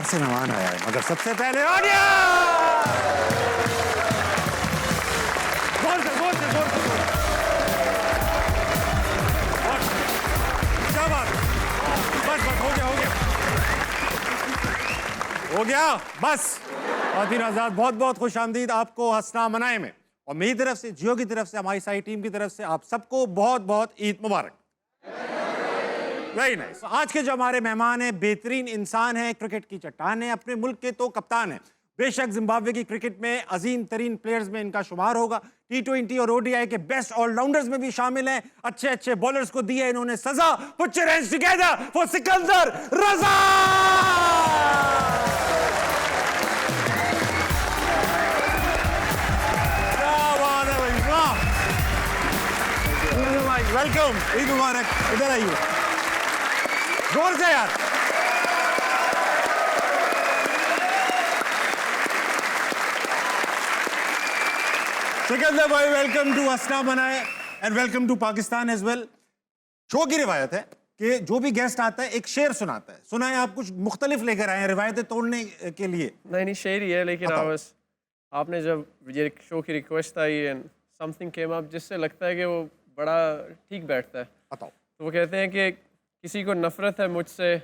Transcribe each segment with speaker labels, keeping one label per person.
Speaker 1: बाहर से मेहमान आया है, मगर सबसे पहले आ गया। क्या बात, बस हो गया बस। खातिन आजाद, बहुत बहुत खुश आमदीद आपको हंसना मनाए में, और मेरी तरफ से, जियो की तरफ से, हमारी सारी टीम की तरफ से आप सबको बहुत बहुत ईद मुबारक। Very nice. आज के जो हमारे मेहमान हैं, बेहतरीन इंसान हैं, क्रिकेट की चट्टान है, अपने मुल्क के तो कप्तान हैं। बेशक जिम्बाब्वे की क्रिकेट में अजीम तरीन प्लेयर्स में इनका शुमार होगा। T20 और ODI के बेस्ट ऑलराउंडर्स में भी शामिल हैं। अच्छे अच्छे बॉलर्स को दिया इन्होंने सजा। Put your hands together for Sikandar Raza. Welcome, Eid मुबारक। इधर आइए, जोर से यार। सिकंदर भाई, वेलकम टू हंसना मनाए and welcome to Pakistan as well. Show की रिवायत है कि जो भी गेस्ट आता है एक शेर सुनाता है। सुना है आप कुछ मुख्तलिफ लेकर आए हैं रिवायतें तोड़ने के लिए?
Speaker 2: नहीं शेर ही है, लेकिन आपने जब ये शो की request I and something came up जिससे लगता है कि वो बड़ा ठीक बैठता है।
Speaker 1: बताओ।
Speaker 2: तो वो कहते हैं कि किसी को नफरत है मुझसे,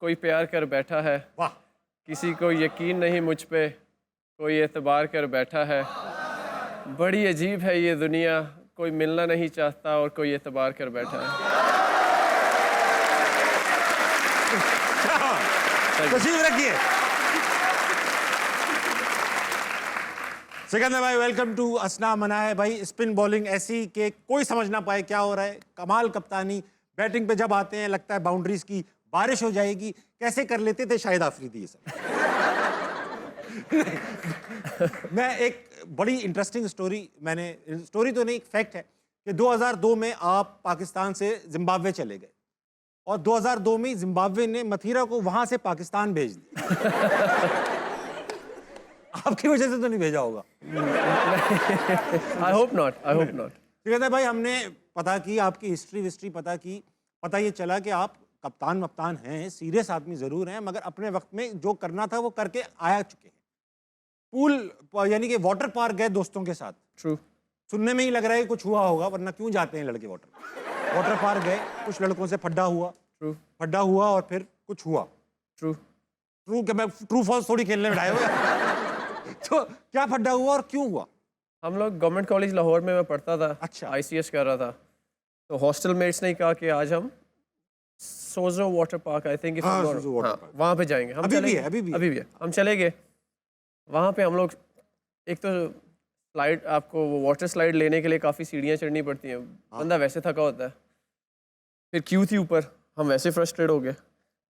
Speaker 2: कोई प्यार कर बैठा है।
Speaker 1: वाह।
Speaker 2: किसी को यकीन नहीं मुझ पे, कोई एतबार कर बैठा है। बड़ी अजीब है ये दुनिया, कोई मिलना नहीं चाहता और कोई एतबार कर बैठा है।
Speaker 1: तशरीफ रखिए। सिकंदर भाई, वेलकम टू हंसना मनाए। भाई, स्पिन बॉलिंग ऐसी कि कोई समझ ना पाए क्या हो रहा है। कमाल कप्तानी, बैटिंग पे जब आते हैं लगता है बाउंड्रीज की बारिश हो जाएगी। कैसे कर लेते थे शाहिद आफरीदी ये सब? मैं एक बड़ी इंटरेस्टिंग स्टोरी तो नहीं, एक फैक्ट है कि 2002 में आप पाकिस्तान से जिम्बाब्वे चले गए, और 2002 में जिम्बाब्वे ने मथीरा को वहां से पाकिस्तान भेज दिया। आपकी वजह से तो नहीं भेजा होगा?
Speaker 2: आई होप नॉट।
Speaker 1: सिकंदर भाई, हमने पता की आपकी हिस्ट्री पता की, पता ये चला कि आप कप्तान हैं, सीरियस आदमी जरूर हैं, मगर अपने वक्त में जो करना था वो करके आया चुके हैं। पूल यानी कि वाटर पार्क गए दोस्तों के साथ।
Speaker 2: ट्रू।
Speaker 1: सुनने में ही लग रहा है कुछ हुआ होगा, वरना क्यों जाते हैं लड़के वाटर पार्क गए, कुछ लड़कों से फड्डा हुआ।
Speaker 2: ट्रू।
Speaker 1: फड्डा हुआ और फिर कुछ हुआ। ट्रू कि मैं ट्रू फॉल्स थोड़ी खेलने में आया हुआ। तो क्या फड्डा हुआ और क्यों हुआ?
Speaker 2: हम लोग गवर्नमेंट कॉलेज लाहौर में मैं पढ़ता था।
Speaker 1: अच्छा।
Speaker 2: ICS कर रहा था, तो हॉस्टल मेट्स ने कहा कि आज हम सोजो वाटर पार्क, आई थिंक वहाँ पे जाएंगे। हम
Speaker 1: अभी भी है।
Speaker 2: हम चले गए वहाँ पे। हम लोग एक तो स्लाइड, आपको वो वाटर स्लाइड लेने के लिए काफ़ी सीढ़ियाँ चढ़नी पड़ती हैं। बंदा वैसे थका होता है, फिर क्यू थी ऊपर, हम वैसे फ्रस्ट्रेट हो गए।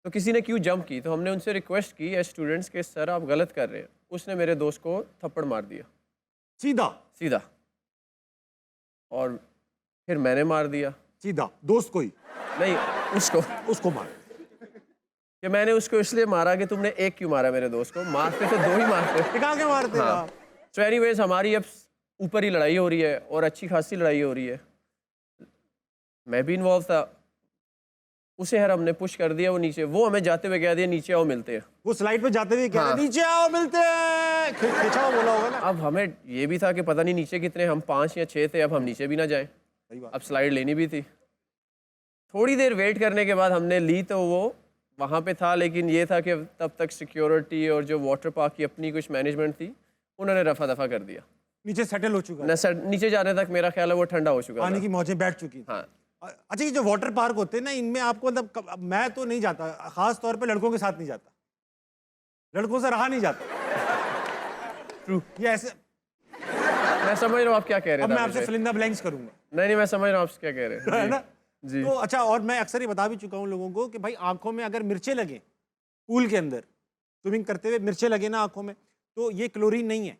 Speaker 2: तो किसी ने क्यू जंप की, तो हमने उनसे रिक्वेस्ट की एज स्टूडेंट्स के, सर आप गलत कर रहे हैं। उसने मेरे दोस्त को थप्पड़ मार दिया सीधा, और फिर मैंने मार दिया
Speaker 1: सीधा। दोस्त को ही
Speaker 2: नहीं,
Speaker 1: उसको मार
Speaker 2: कि मैंने उसको इसलिए मारा कि तुमने एक क्यों मारा मेरे दोस्त को? मारते तो दो ही मारते।
Speaker 1: टिका के मारते।
Speaker 2: हाँ। सो एनीवेज, हमारी अब ऊपर ही लड़ाई हो रही है और अच्छी खासी लड़ाई हो रही है। मैं भी इन्वॉल्व था। उसे हर हमने पुश कर दिया, वो नीचे, वो हमें जाते हुए कह दिया नीचे आओ मिलते हैं।
Speaker 1: वो स्लाइड पे जाते हुए कह रहे नीचे आओ मिलते हैं, खिंचा हुआ बोला होगा ना।
Speaker 2: अब हमें ये भी था कि पता नहीं नीचे कितने, हम 5 या 6 थे, अब हम नीचे भी ना जाएं। अब स्लाइड लेनी भी थी। थोड़ी देर वेट करने के बाद हमने ली, तो वो वहाँ पे था, लेकिन ये था कि तब तक सिक्योरिटी और जो वाटर पार्क की अपनी कुछ मैनेजमेंट थी, उन्होंने रफा दफा कर दिया।
Speaker 1: नीचे सेटल हो चुका,
Speaker 2: नीचे जाने तक मेरा ख्याल है वो ठंडा हो चुका,
Speaker 1: पानी की मौजें बैठ चुकी।
Speaker 2: हाँ।
Speaker 1: अच्छा, ये जो वाटर पार्क होते हैं ना, इनमें आपको मतलब, मैं तो नहीं जाता, खास तौर पे लड़कों के साथ नहीं जाता, लड़कों से रहा नहीं जाता। ट्रू। ये ऐसे,
Speaker 2: मैं समझ रहा हूँ आप क्या कह रहे हैं।
Speaker 1: अब मैं आपसे फिल इन द ब्लैंक्स करूंगा।
Speaker 2: नहीं, मैं समझ रहा हूँ आप क्या कह रहे हैं।
Speaker 1: है ना
Speaker 2: जी।
Speaker 1: तो अच्छा, और मैं अक्सर ही बता भी चुका हूँ लोगों को कि भाई आंखों में अगर मिर्चे लगे, पूल के अंदर स्विमिंग करते हुए मिर्चे लगे ना आंखों में, तो ये क्लोरीन नहीं है।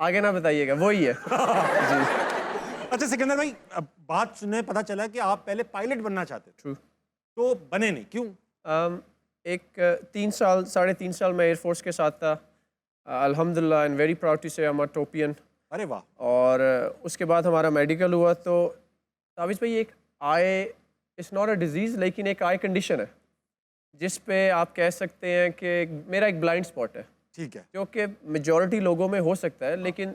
Speaker 2: आगे ना बताइएगा, वही है। जी।
Speaker 1: अच्छा सिकंदर भाई, बात सुनने पता चला कि आप पहले पायलट बनना चाहते थे।
Speaker 2: ट्रू।
Speaker 1: तो बने नहीं, क्यों?
Speaker 2: एक 3.5 साल मैं एयरफोर्स के साथ था। अल्हम्दुलिल्लाह, I am very proud to say I am a टोपियन।
Speaker 1: अरे वाह।
Speaker 2: और उसके बाद हमारा मेडिकल हुआ। तो ताबिश भाई, एक आई, इट्स नॉट अ डिजीज़, लेकिन एक आई कंडीशन है जिस पे आप कह सकते हैं कि मेरा एक ब्लाइंड स्पॉट है,
Speaker 1: ठीक है।
Speaker 2: जो कि मेजॉरिटी लोगों में हो सकता है, लेकिन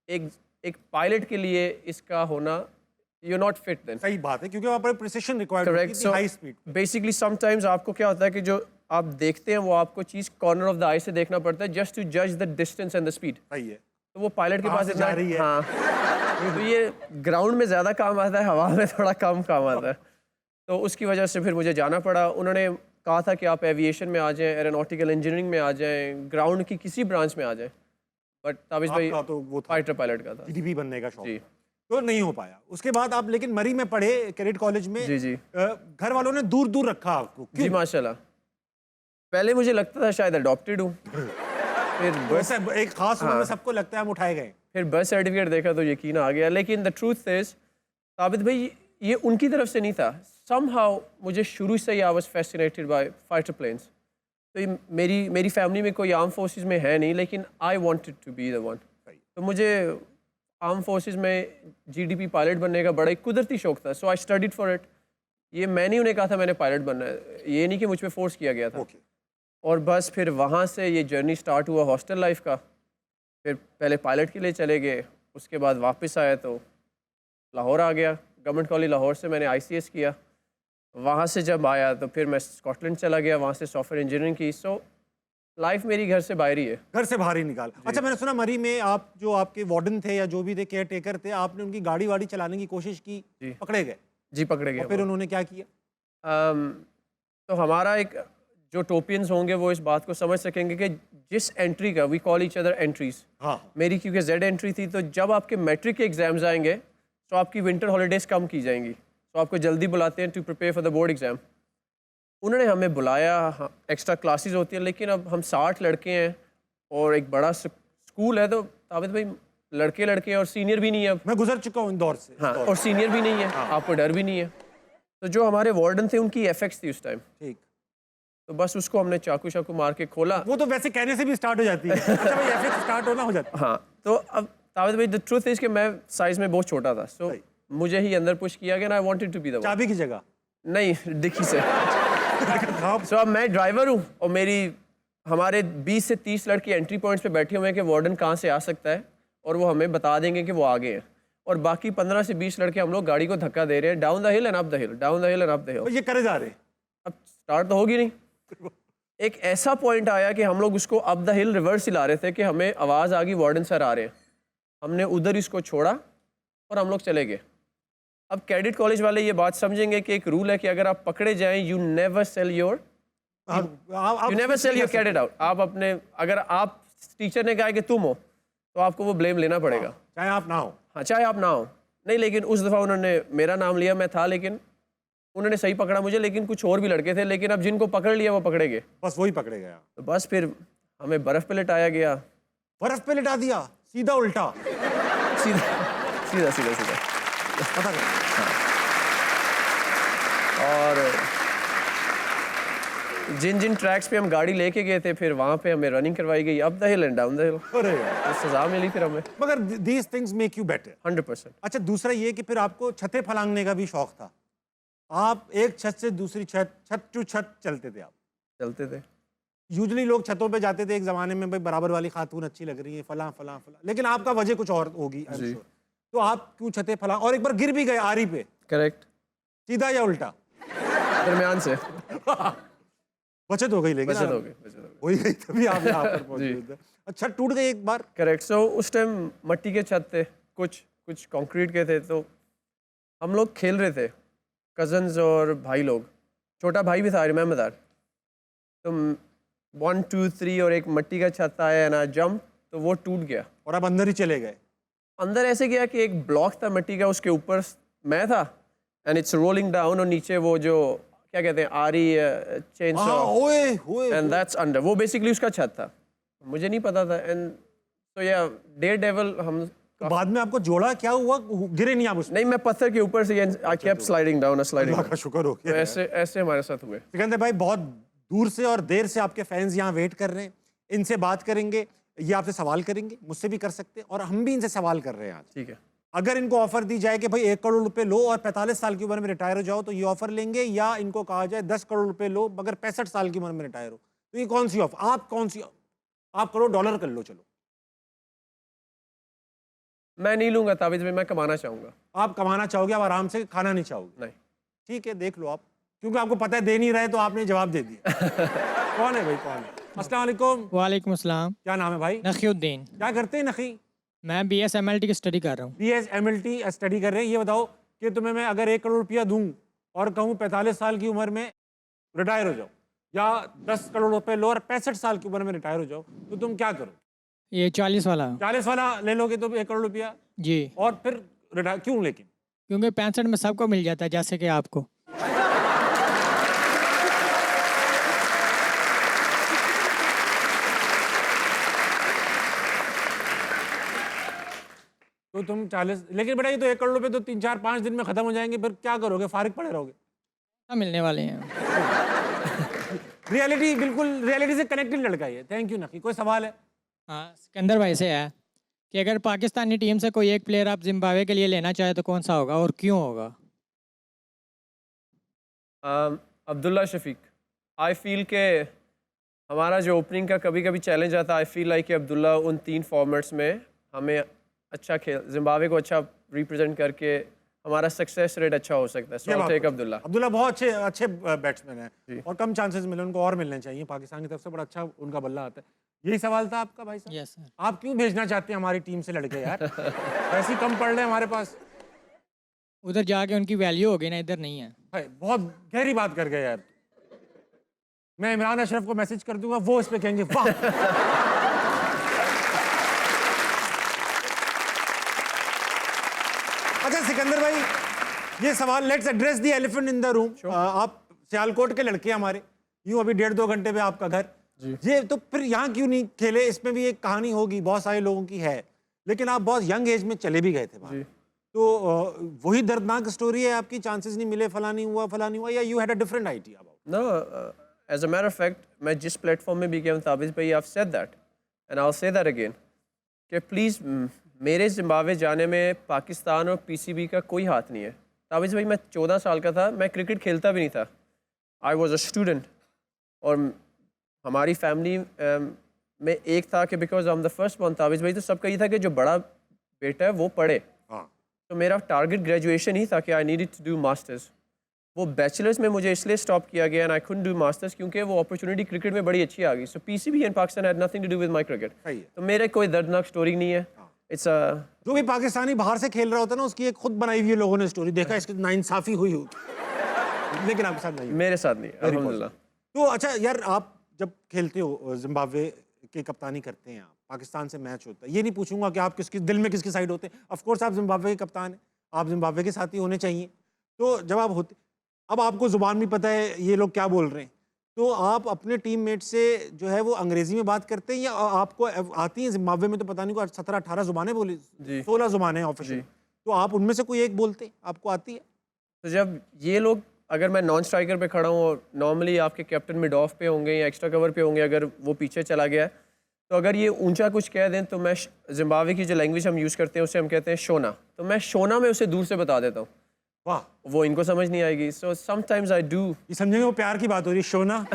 Speaker 2: एक एक पायलट के लिए इसका होना, यू नॉट फिट देन।
Speaker 1: सही बात है, क्योंकि वहाँ पर प्रिसिशन रिक्वायर्ड
Speaker 2: करेक्ट।
Speaker 1: होती है,
Speaker 2: सो
Speaker 1: हाई स्पीड।
Speaker 2: बेसिकली समटाइम्स आपको क्या होता है कि जो आप देखते हैं वो आपको चीज़ कॉर्नर ऑफ द आई से देखना पड़ता है, जस्ट टू जज the distance and the speed.
Speaker 1: सही है।
Speaker 2: तो वो पायलट के
Speaker 1: कहाँ
Speaker 2: पास
Speaker 1: से
Speaker 2: इतना,
Speaker 1: जा रही है?
Speaker 2: हाँ, तो ये ग्राउंड में ज़्यादा काम आता है, हवा में थोड़ा कम काम आता है। तो उसकी वजह से फिर मुझे जाना पड़ा। उन्होंने कहा था कि आप एविएशन में आ जाएं, एरोनॉटिकल इंजीनियरिंग में आ जाएं, ग्राउंड की किसी ब्रांच में आ जाएं, बट ताबिश भाई
Speaker 1: आपका तो वो था,
Speaker 2: फाइटर पायलट का था।
Speaker 1: जीडीपी बनने का शौक,
Speaker 2: जी
Speaker 1: तो नहीं हो पाया। उसके बाद आप लेकिन मरी में पढ़े, कैडेट कॉलेज में।
Speaker 2: जी जी
Speaker 1: घर वालों ने दूर दूर रखा आपको,
Speaker 2: जी,
Speaker 1: क्यों?
Speaker 2: माशाल्लाह। पहले मुझे लगता था शायद अडॉप्टेड हूँ, फिर बस
Speaker 1: वैसे एक खास उम्र में सबको लगता है हम उठाए गए।
Speaker 2: फिर बर्थ सर्टिफिकेट देखा तो यकीन आ गया। लेकिन द ट्रूथ इज, ताबिद भाई, ये उनकी तरफ से नहीं था। समहाउ मुझे शुरू से ही I was fascinated by fighter planes. तो ये मेरी फैमिली में कोई आर्म फोर्सेस में है नहीं, लेकिन I wanted to be the one. तो मुझे आर्म फोर्सेस में जीडीपी पायलट बनने का बड़ा एक कुदरती शौक था। So I studied for it. ये मैंने उन्हें कहा था मैंने पायलट बनना है, ये नहीं कि मुझ पर फोर्स किया गया था।
Speaker 1: ओके।
Speaker 2: और बस फिर वहाँ से ये जर्नी स्टार्ट हुआ हॉस्टल लाइफ का। फिर पहले पायलट के लिए चले गए, उसके बाद वापस आया तो लाहौर आ गया। गवर्नमेंट कॉलेज लाहौर से मैंने आईसीएस किया। वहाँ से जब आया तो फिर मैं स्कॉटलैंड चला गया, वहाँ से सॉफ्टवेयर इंजीनियरिंग की। सो लाइफ मेरी घर से बाहर ही है।
Speaker 1: घर से बाहर ही निकाल। अच्छा, मैंने सुना मरी में आप जो आपके वार्डन थे या जो भी थे, केयर टेकर थे, आपने उनकी गाड़ी वाड़ी चलाने की कोशिश की,
Speaker 2: जी।
Speaker 1: पकड़े गए।
Speaker 2: जी पकड़े गए।
Speaker 1: फिर उन्होंने क्या किया?
Speaker 2: तो हमारा एक, जो टोपियंस होंगे वो इस बात को समझ सकेंगे कि जिस एंट्री का, we call each other entries.
Speaker 1: हाँ।
Speaker 2: मेरी क्योंकि जेड एंट्री थी, तो जब आपके मैट्रिक के एग्जाम्स आएंगे तो आपकी विंटर हॉलीडेज कम की जाएंगी, तो आपको जल्दी बुलाते हैं to prepare for the board exam. उन्होंने हमें बुलाया, एक्स्ट्रा क्लासेस होती हैं, लेकिन अब हम 60 लड़के हैं और एक बड़ा स्कूल है, तो ताबिद भाई लड़के लड़के हैं और सीनियर भी नहीं है अब।
Speaker 1: मैं गुजर चुका हूँ इन दौर से।
Speaker 2: हाँ, और सीनियर भी नहीं है, आपको डर भी नहीं है। तो जो हमारे वार्डन थे उनकी एफेक्ट्स थी उस टाइम,
Speaker 1: ठीक।
Speaker 2: तो बस उसको हमने चाकू शाकू मार के खोला।
Speaker 1: वो तो वैसे कहने से भी स्टार्ट हो जाती है। अच्छा भाई, ऐसे स्टार्ट होना हो जाता है।
Speaker 2: हाँ, तो अब ताबिद भाई, द ट्रूथ इज कि मैं साइज में बहुत छोटा था, सो मुझे ही अंदर पुश किया गया, I wanted to be the one.
Speaker 1: चाबी की जगह
Speaker 2: नहीं, डिक्की से। सो अब मैं ड्राइवर हूँ और हमारे 20 से 30 लड़के एंट्री पॉइंट्स पे बैठे हुए हैं कि वार्डन कहाँ से आ सकता है, और वो हमें बता देंगे कि वो आगे हैं, और बाकी 15 से 20 लड़के हम लोग गाड़ी को धक्का दे रहे हैं, down the hill and up the hill, down the hill and up the हिल।
Speaker 1: ये करे जा रहे।
Speaker 2: अब स्टार्ट तो होगी नहीं। एक ऐसा पॉइंट आया कि हम लोग उसको अप द हिल रिवर्स ही ला रहे थे कि हमें आवाज़ आ गई वार्डन सर आ रहे हैं। हमने उधर इसको छोड़ा और हम लोग चले गए। अब कैडेट कॉलेज वाले ये बात समझेंगे कि एक रूल है कि अगर आप पकड़े जाएं, you never sell your cadet out. आप अपने, अगर आप टीचर ने कहा कि तुम हो तो आपको वो ब्लेम लेना पड़ेगा,
Speaker 1: चाहे आप ना हो।
Speaker 2: हाँ, चाहे आप ना हो। नहीं, लेकिन उस दफ़ा उन्होंने मेरा नाम लिया, मैं था, लेकिन उन्होंने सही पकड़ा मुझे, लेकिन कुछ और भी लड़के थे, लेकिन अब जिनको पकड़ लिया वो पकड़े गए।
Speaker 1: बस वही पकड़े गया।
Speaker 2: तो बस फिर हमें बर्फ़ पे लिटाया गया।
Speaker 1: बर्फ पे लिटा दिया, सीधा उल्टा।
Speaker 2: सीधा सीधा सीधा सीधा।
Speaker 1: पता नहीं।
Speaker 2: और जिन जिन ट्रैक्स पे हम गाड़ी लेके गए थे, फिर वहाँ पे हमें रनिंग करवाई गई, up the hill and down the हिल।
Speaker 1: अरे यार,
Speaker 2: तो सजा मिली फिर हमें।
Speaker 1: मगर these things make you better.
Speaker 2: 100%।
Speaker 1: अच्छा, दूसरा ये कि फिर आपको छतें फलांगने का भी शौक था। आप एक छत से दूसरी छत, छत टू छत चलते थे आप।
Speaker 2: चलते थे।
Speaker 1: यूजुअली लोग छतों पे जाते थे एक ज़माने में, भाई बराबर वाली खातून अच्छी लग रही है, फलां फलां फलां, लेकिन आपका वजह कुछ और होगी, आई एम श्योर। तो आप क्यों छतें फलां, और एक बार गिर भी गए आरी पे।
Speaker 2: करेक्ट।
Speaker 1: सीधा या उल्टा?
Speaker 2: दरमियान से।
Speaker 1: बचत हो गई, लेकिन
Speaker 2: बचत हो गई।
Speaker 1: हो ही गई, तभी आप यहाँ पर पहुंचे। अच्छा, टूट गई एक बार।
Speaker 2: करेक्ट। सो उस टाइम मट्टी के छत थे, कुछ कंक्रीट के थे, तो हम लोग खेल रहे थे, कजन्स और भाई लोग, छोटा भाई भी था, रिमेंबर दैट। तो 1 2 3 और एक मट्टी का छत आया ना, जंप, तो वो टूट गया
Speaker 1: और आप अंदर ही चले गए।
Speaker 2: अंदर ऐसे गया कि एक ब्लॉक था मिट्टी का, उसके ऊपर मैं था, एंड इट्स रोलिंग डाउन, और नीचे वो जो क्या कहते हैं, आरी चेन सॉ,
Speaker 1: ओए ओए,
Speaker 2: एंड दैट्स अंडर। वो बेसिकली उसका छत था, मुझे नहीं पता था। एंड सो या डेयर डेविल, हम
Speaker 1: बाद में आपको जोड़ा क्या हुआ? गिरे नहीं आप उसमें?
Speaker 2: नहीं, मैं पत्थर के ऊपर से, I kept sliding down, sliding.
Speaker 1: Allah का शुक्र हो
Speaker 2: तो
Speaker 1: गया।
Speaker 2: ऐसे हमारे साथ हुए।
Speaker 1: सिकंदर भाई, बहुत दूर से और देर से आपके फैंस यहाँ वेट कर रहे हैं, इनसे बात करेंगे, ये आपसे सवाल करेंगे, मुझसे भी कर सकते हैं, और हम भी इनसे सवाल कर रहे हैं आज।
Speaker 2: ठीक है।
Speaker 1: अगर इनको ऑफर दी जाए कि भाई 1 करोड़ रुपए लो और 45 साल की उम्र में रिटायर हो जाओ, तो ये ऑफर लेंगे, या इनको कहा जाए 10 करोड़ रुपए लो मगर 65 साल की उम्र में रिटायर हो, तो ये कौन सी ऑफर, आप कौन सी, आप करो डॉलर कर लो, चलो
Speaker 2: मैं नहीं लूंगा ताबिज भाई, मैं कमाना चाहूंगा।
Speaker 1: आप कमाना चाहोगे, आप आराम से खाना नहीं चाहोगे?
Speaker 2: नहीं।
Speaker 1: ठीक है, देख लो आप, क्योंकि आपको पता है दे नहीं रहे तो आपने जवाब दे दिया। कौन है भाई, कौन है? अस्सलाम वालेकुम।
Speaker 3: वालेकुम अस्सलाम।
Speaker 1: क्या नाम है भाई?
Speaker 3: नखीउद्दीन।
Speaker 1: क्या करते हैं नखी?
Speaker 3: मैं BSMLT की स्टडी कर रहा हूँ।
Speaker 1: BSMLT स्टडी कर रहे हैं। ये बताओ कि तुम्हें मैं अगर 1 करोड़ रुपया दूं और कहूँ 45 साल की उम्र में रिटायर हो जाओ, या 10 करोड़ रुपए लो और 65 साल की उम्र में रिटायर हो जाओ, तो तुम क्या करो?
Speaker 3: ये 40 वाला।
Speaker 1: 40 वाला ले लोगे तुम 1 करोड़ रुपया,
Speaker 3: जी,
Speaker 1: और फिर रिटायर क्यों? लेकिन
Speaker 3: क्योंकि 65 में सबको मिल जाता है, जैसे कि आपको।
Speaker 1: तो तुम 40, लेकिन बेटा ये तो 1 करोड़ रुपए तो 3-4-5 दिन में खत्म हो जाएंगे, फिर क्या करोगे? फारिग पड़े रहोगे?
Speaker 3: सब मिलने वाले हैं।
Speaker 1: रियलिटी, बिल्कुल रियलिटी से कनेक्टेड लड़का है। थैंक यू नकी। कोई सवाल है?
Speaker 3: हाँ, सिकंदर भाई से है कि अगर पाकिस्तानी टीम से कोई एक प्लेयर आप जिम्बाब्वे के लिए लेना चाहे तो कौन सा होगा और क्यों होगा?
Speaker 2: अब्दुल्ला शफीक। आई फील के हमारा जो ओपनिंग का कभी कभी चैलेंज आता है, आई फील लाइक कि अब्दुल्ला उन 3 फॉर्मेट्स में हमें अच्छा खेल, जिम्बाब्वे को अच्छा रिप्रेजेंट करके हमारा सक्सेस रेट अच्छा हो सकता है।
Speaker 1: ये बात
Speaker 2: सो टेक
Speaker 1: तो-
Speaker 2: अब्दुल्ला।
Speaker 1: अब्दुल्ला बहुत अच्छे अच्छे बैट्समैन हैं
Speaker 2: जी।
Speaker 1: और कम चांसेस मिले उनको, और मिलने चाहिए। पाकिस्तान की तरफ से बड़ा अच्छा उनका बल्ला आता है। यही सवाल था आपका भाई साहब?
Speaker 3: Yes sir.
Speaker 1: आप क्यों भेजना चाहते हैं हमारी टीम से लड़के यार? वैसे ही कम पड़ रहे हैं हमारे पास।
Speaker 3: उधर जाके उनकी वैल्यू होगी ना, इधर नहीं है।
Speaker 1: भाई बहुत गहरी बात कर गए यार। मैं इमरान अशरफ को मैसेज कर दूंगा, वो इस पे कहेंगे वाह। अच्छा सिकंदर भाई, ये सवाल, let's address the elephant in the room. आप सियालकोट के लड़के हैं हमारे, यूं अभी 1.5-2 घंटे में आपका घर, ये तो फिर यहाँ क्यों नहीं खेले? इसमें भी एक कहानी होगी, बहुत सारे लोगों की है, लेकिन आप बहुत यंग एज में चले भी गए थे बाहर। तो वही दर्दनाक स्टोरी है आपकी? चांसेस नहीं मिले, फला नहीं हुआ, या you had a different idea about?
Speaker 2: No, as a matter of fact, मैं जिस प्लेटफॉर्म में भी गया हूँ ताबिज़ भाई, I've said that and I'll say that again कि प्लीज़ मेरे जिम्बाब्वे जाने में पाकिस्तान और PCB का कोई हाथ नहीं है। ताबिज़ भाई मैं 14 साल का था, मैं क्रिकेट खेलता भी नहीं था। I was a student और हमारी फैमिली में एक था कि because I am the first one, Tabiz भाई तो सबका ये था कि जो बड़ा बेटा है वो पढ़े।
Speaker 1: हाँ।
Speaker 2: तो मेरा टारगेट ग्रेजुएशन ही था कि I needed to do masters. वो बैचलर्स में मुझे इसलिए स्टॉप किया गया and I couldn't do masters क्योंकि वो अपॉर्चुनिटी क्रिकेट में बड़ी अच्छी आ गई। So PCB and Pakistan had nothing to do with my cricket.
Speaker 1: सही है।
Speaker 2: तो मेरे कोई दर्दनाक स्टोरी नहीं है। इट्स
Speaker 1: जो भी पाकिस्तानी बाहर से खेल रहा होता है ना, उसकी एक खुद बनाई हुई है लोगों ने स्टोरी, देखा इसकी नाइंसाफी हुई होती, लेकिन आपके साथ नहीं।
Speaker 2: मेरे साथ नहीं, अल्हम्दुलिल्लाह।
Speaker 1: तो अच्छा यार, आप जब खेलते हो, जिम्बाब्वे की कप्तानी करते हैं आप, पाकिस्तान से मैच होता है, ये नहीं पूछूंगा कि आप किसकी दिल में किसकी साइड होते हैं। ऑफ कोर्स आप जिम्बाब्वे के कप्तान हैं, आप जिम्बाब्वे के साथी होने चाहिए। तो जब आप होते, अब आपको जुबान भी पता है ये लोग क्या बोल रहे हैं, तो आप अपने टीममेट से जो है वो अंग्रेजी में बात करते हैं, या आपको आती है? जिम्बाब्वे में तो पता नहीं को 17-18 जुबानें बोली, 16 जुबानें ऑफिशियल, तो आप उनमें से कोई एक बोलते हैं, आपको आती है?
Speaker 2: तो जब ये लोग, अगर मैं नॉन स्ट्राइकर पे खड़ा हूँ और नॉर्मली आपके कैप्टन मिड ऑफ पे होंगे या एक्स्ट्रा कवर पे होंगे, अगर वो पीछे चला गया है, तो अगर ये ऊंचा कुछ कह दें तो मैं जिम्बाब्वे की जो लैंग्वेज हम यूज़ करते हैं उसे हम कहते हैं शोना, तो मैं शोना में उसे दूर से बता देता हूँ।
Speaker 1: वाह,
Speaker 2: वो इनको समझ नहीं आएगी। So sometimes I do.
Speaker 1: ये समझेंगे वो प्यार की बात हो रही है, शोना।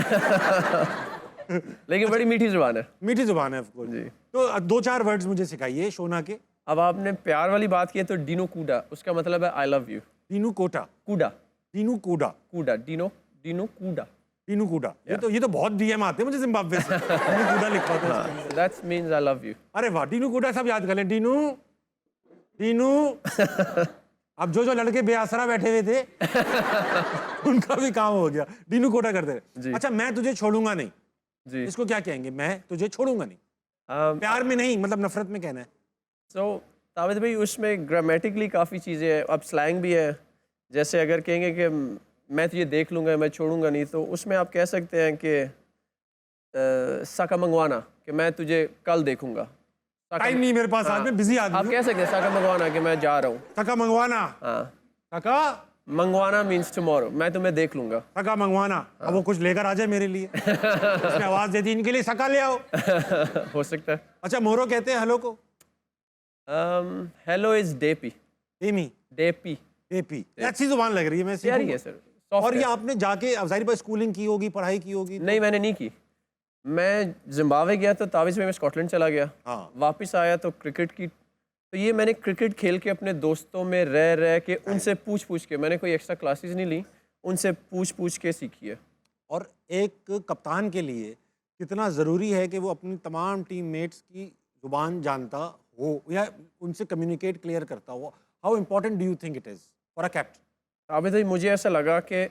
Speaker 2: लेकिन बड़ी मीठी जुबान है।
Speaker 1: मीठी जुबान है ऑफ कोर्स।
Speaker 2: जी।
Speaker 1: तो 2-4 वर्ड्स मुझे सिखाइए शोना के।
Speaker 2: अब आपने प्यार वाली बात की है तो डीनो कूडा, उसका मतलब है आई लव यू।
Speaker 1: टीनू कोटा,
Speaker 2: कूडा,
Speaker 1: टीनू कूडा,
Speaker 2: कूडा, डीनो डीनो कूडा।
Speaker 1: टीनू कूडा। ये तो बहुत DM आते हैं मुझे जिम्बाब्वे से। टीनू कूडा लिखा होता है।
Speaker 2: That means I love you.
Speaker 1: अरे वाह, टीनू कूडा सब याद कर लें। टीनू टीनू अब जो लड़के बेआसरा बैठे हुए थे उनका भी काम हो गया, टीनू कोटा करते रहे। अच्छा, मैं तुझे छोड़ूंगा नहीं
Speaker 2: जी।
Speaker 1: इसको क्या कहेंगे? मैं तुझे छोड़ूंगा नहीं, प्यार में नहीं, मतलब नफरत में कहना है।
Speaker 2: सो ताबिद भाई उसमें ग्रामेटिकली काफ़ी चीज़ें हैं, अब स्लैंग भी है। जैसे अगर कहेंगे कि मैं तुझे देख लूँगा, मैं छोड़ूंगा नहीं, तो उसमें आप कह सकते हैं कि साका मंगवाना, कि मैं तुझे कल देखूंगा।
Speaker 1: टाइम नहीं मेरे पास, आज में बिजी आदमी
Speaker 2: आप
Speaker 1: हूं।
Speaker 2: कह सकते हैं साका मंगवाना कि मैं जा रहा हूँ।
Speaker 1: सका मंगवाना,
Speaker 2: हाँ,
Speaker 1: सका
Speaker 2: मंगवाना मीन्स टुमारो, मैं तुम्हें देख लूंगा।
Speaker 1: सका मंगवाना। अब वो कुछ लेकर आ जाए मेरे लिए। उसने आवाज दे दी, इनके लिए सका ले आओ।
Speaker 2: हो सकता है।
Speaker 1: अच्छा, मोरो कहते हैं हेलो को?
Speaker 2: हेलो इज डेपी।
Speaker 1: एमी,
Speaker 2: डेपी
Speaker 1: एपी, अच्छी जुबान लग रही है, मैं
Speaker 2: प्यारी है
Speaker 1: सीखूंगा।
Speaker 2: सर।
Speaker 1: और ये आपने जाके अब जाहिर बात स्कूलिंग की होगी, पढ़ाई की होगी?
Speaker 2: नहीं, मैंने नहीं की। मैं जिम्बाब्वे गया तो ताविज़ में मैं स्कॉटलैंड चला गया।
Speaker 1: हाँ।
Speaker 2: वापस आया तो क्रिकेट की, तो ये मैंने क्रिकेट खेल के अपने दोस्तों में रह रह के उनसे पूछ के, मैंने कोई एक्स्ट्रा क्लासेस नहीं ली, उनसे पूछ के सीखी है।
Speaker 1: और एक कप्तान के लिए कितना ज़रूरी है कि वो अपनी तमाम टीममेट्स की ज़ुबान जानता हो या उनसे कम्युनिकेट क्लियर करता हो। How important do you think it is for a captain?
Speaker 2: Tabiz भाई, मुझे ऐसा लगा कि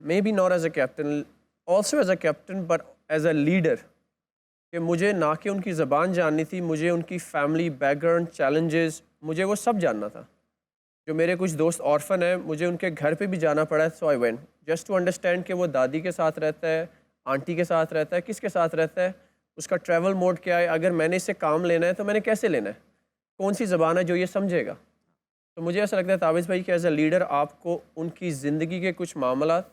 Speaker 2: maybe not as a captain, also as a captain, but as a leader, कि मुझे ना कि उनकी ज़बान जाननी थी, मुझे उनकी फैमिली बैकग्राउंड, चैलेंजेस, मुझे वो सब जानना था। जो मेरे कुछ दोस्त ऑर्फन हैं, मुझे उनके घर पे भी जाना पड़ा है, so I went just to understand कि वो दादी के साथ रहता है, आंटी के साथ रहता है, किसके साथ रहता है, उसका ट्रैवल मोड क्या है, अगर मैंने इससे काम लेना है तो मैंने कैसे लेना है, कौन सी ज़बान है जो ये समझेगा। तो मुझे ऐसा लगता है ताबिज़ भाई कि एज अ लीडर आपको उनकी ज़िंदगी के कुछ मामलात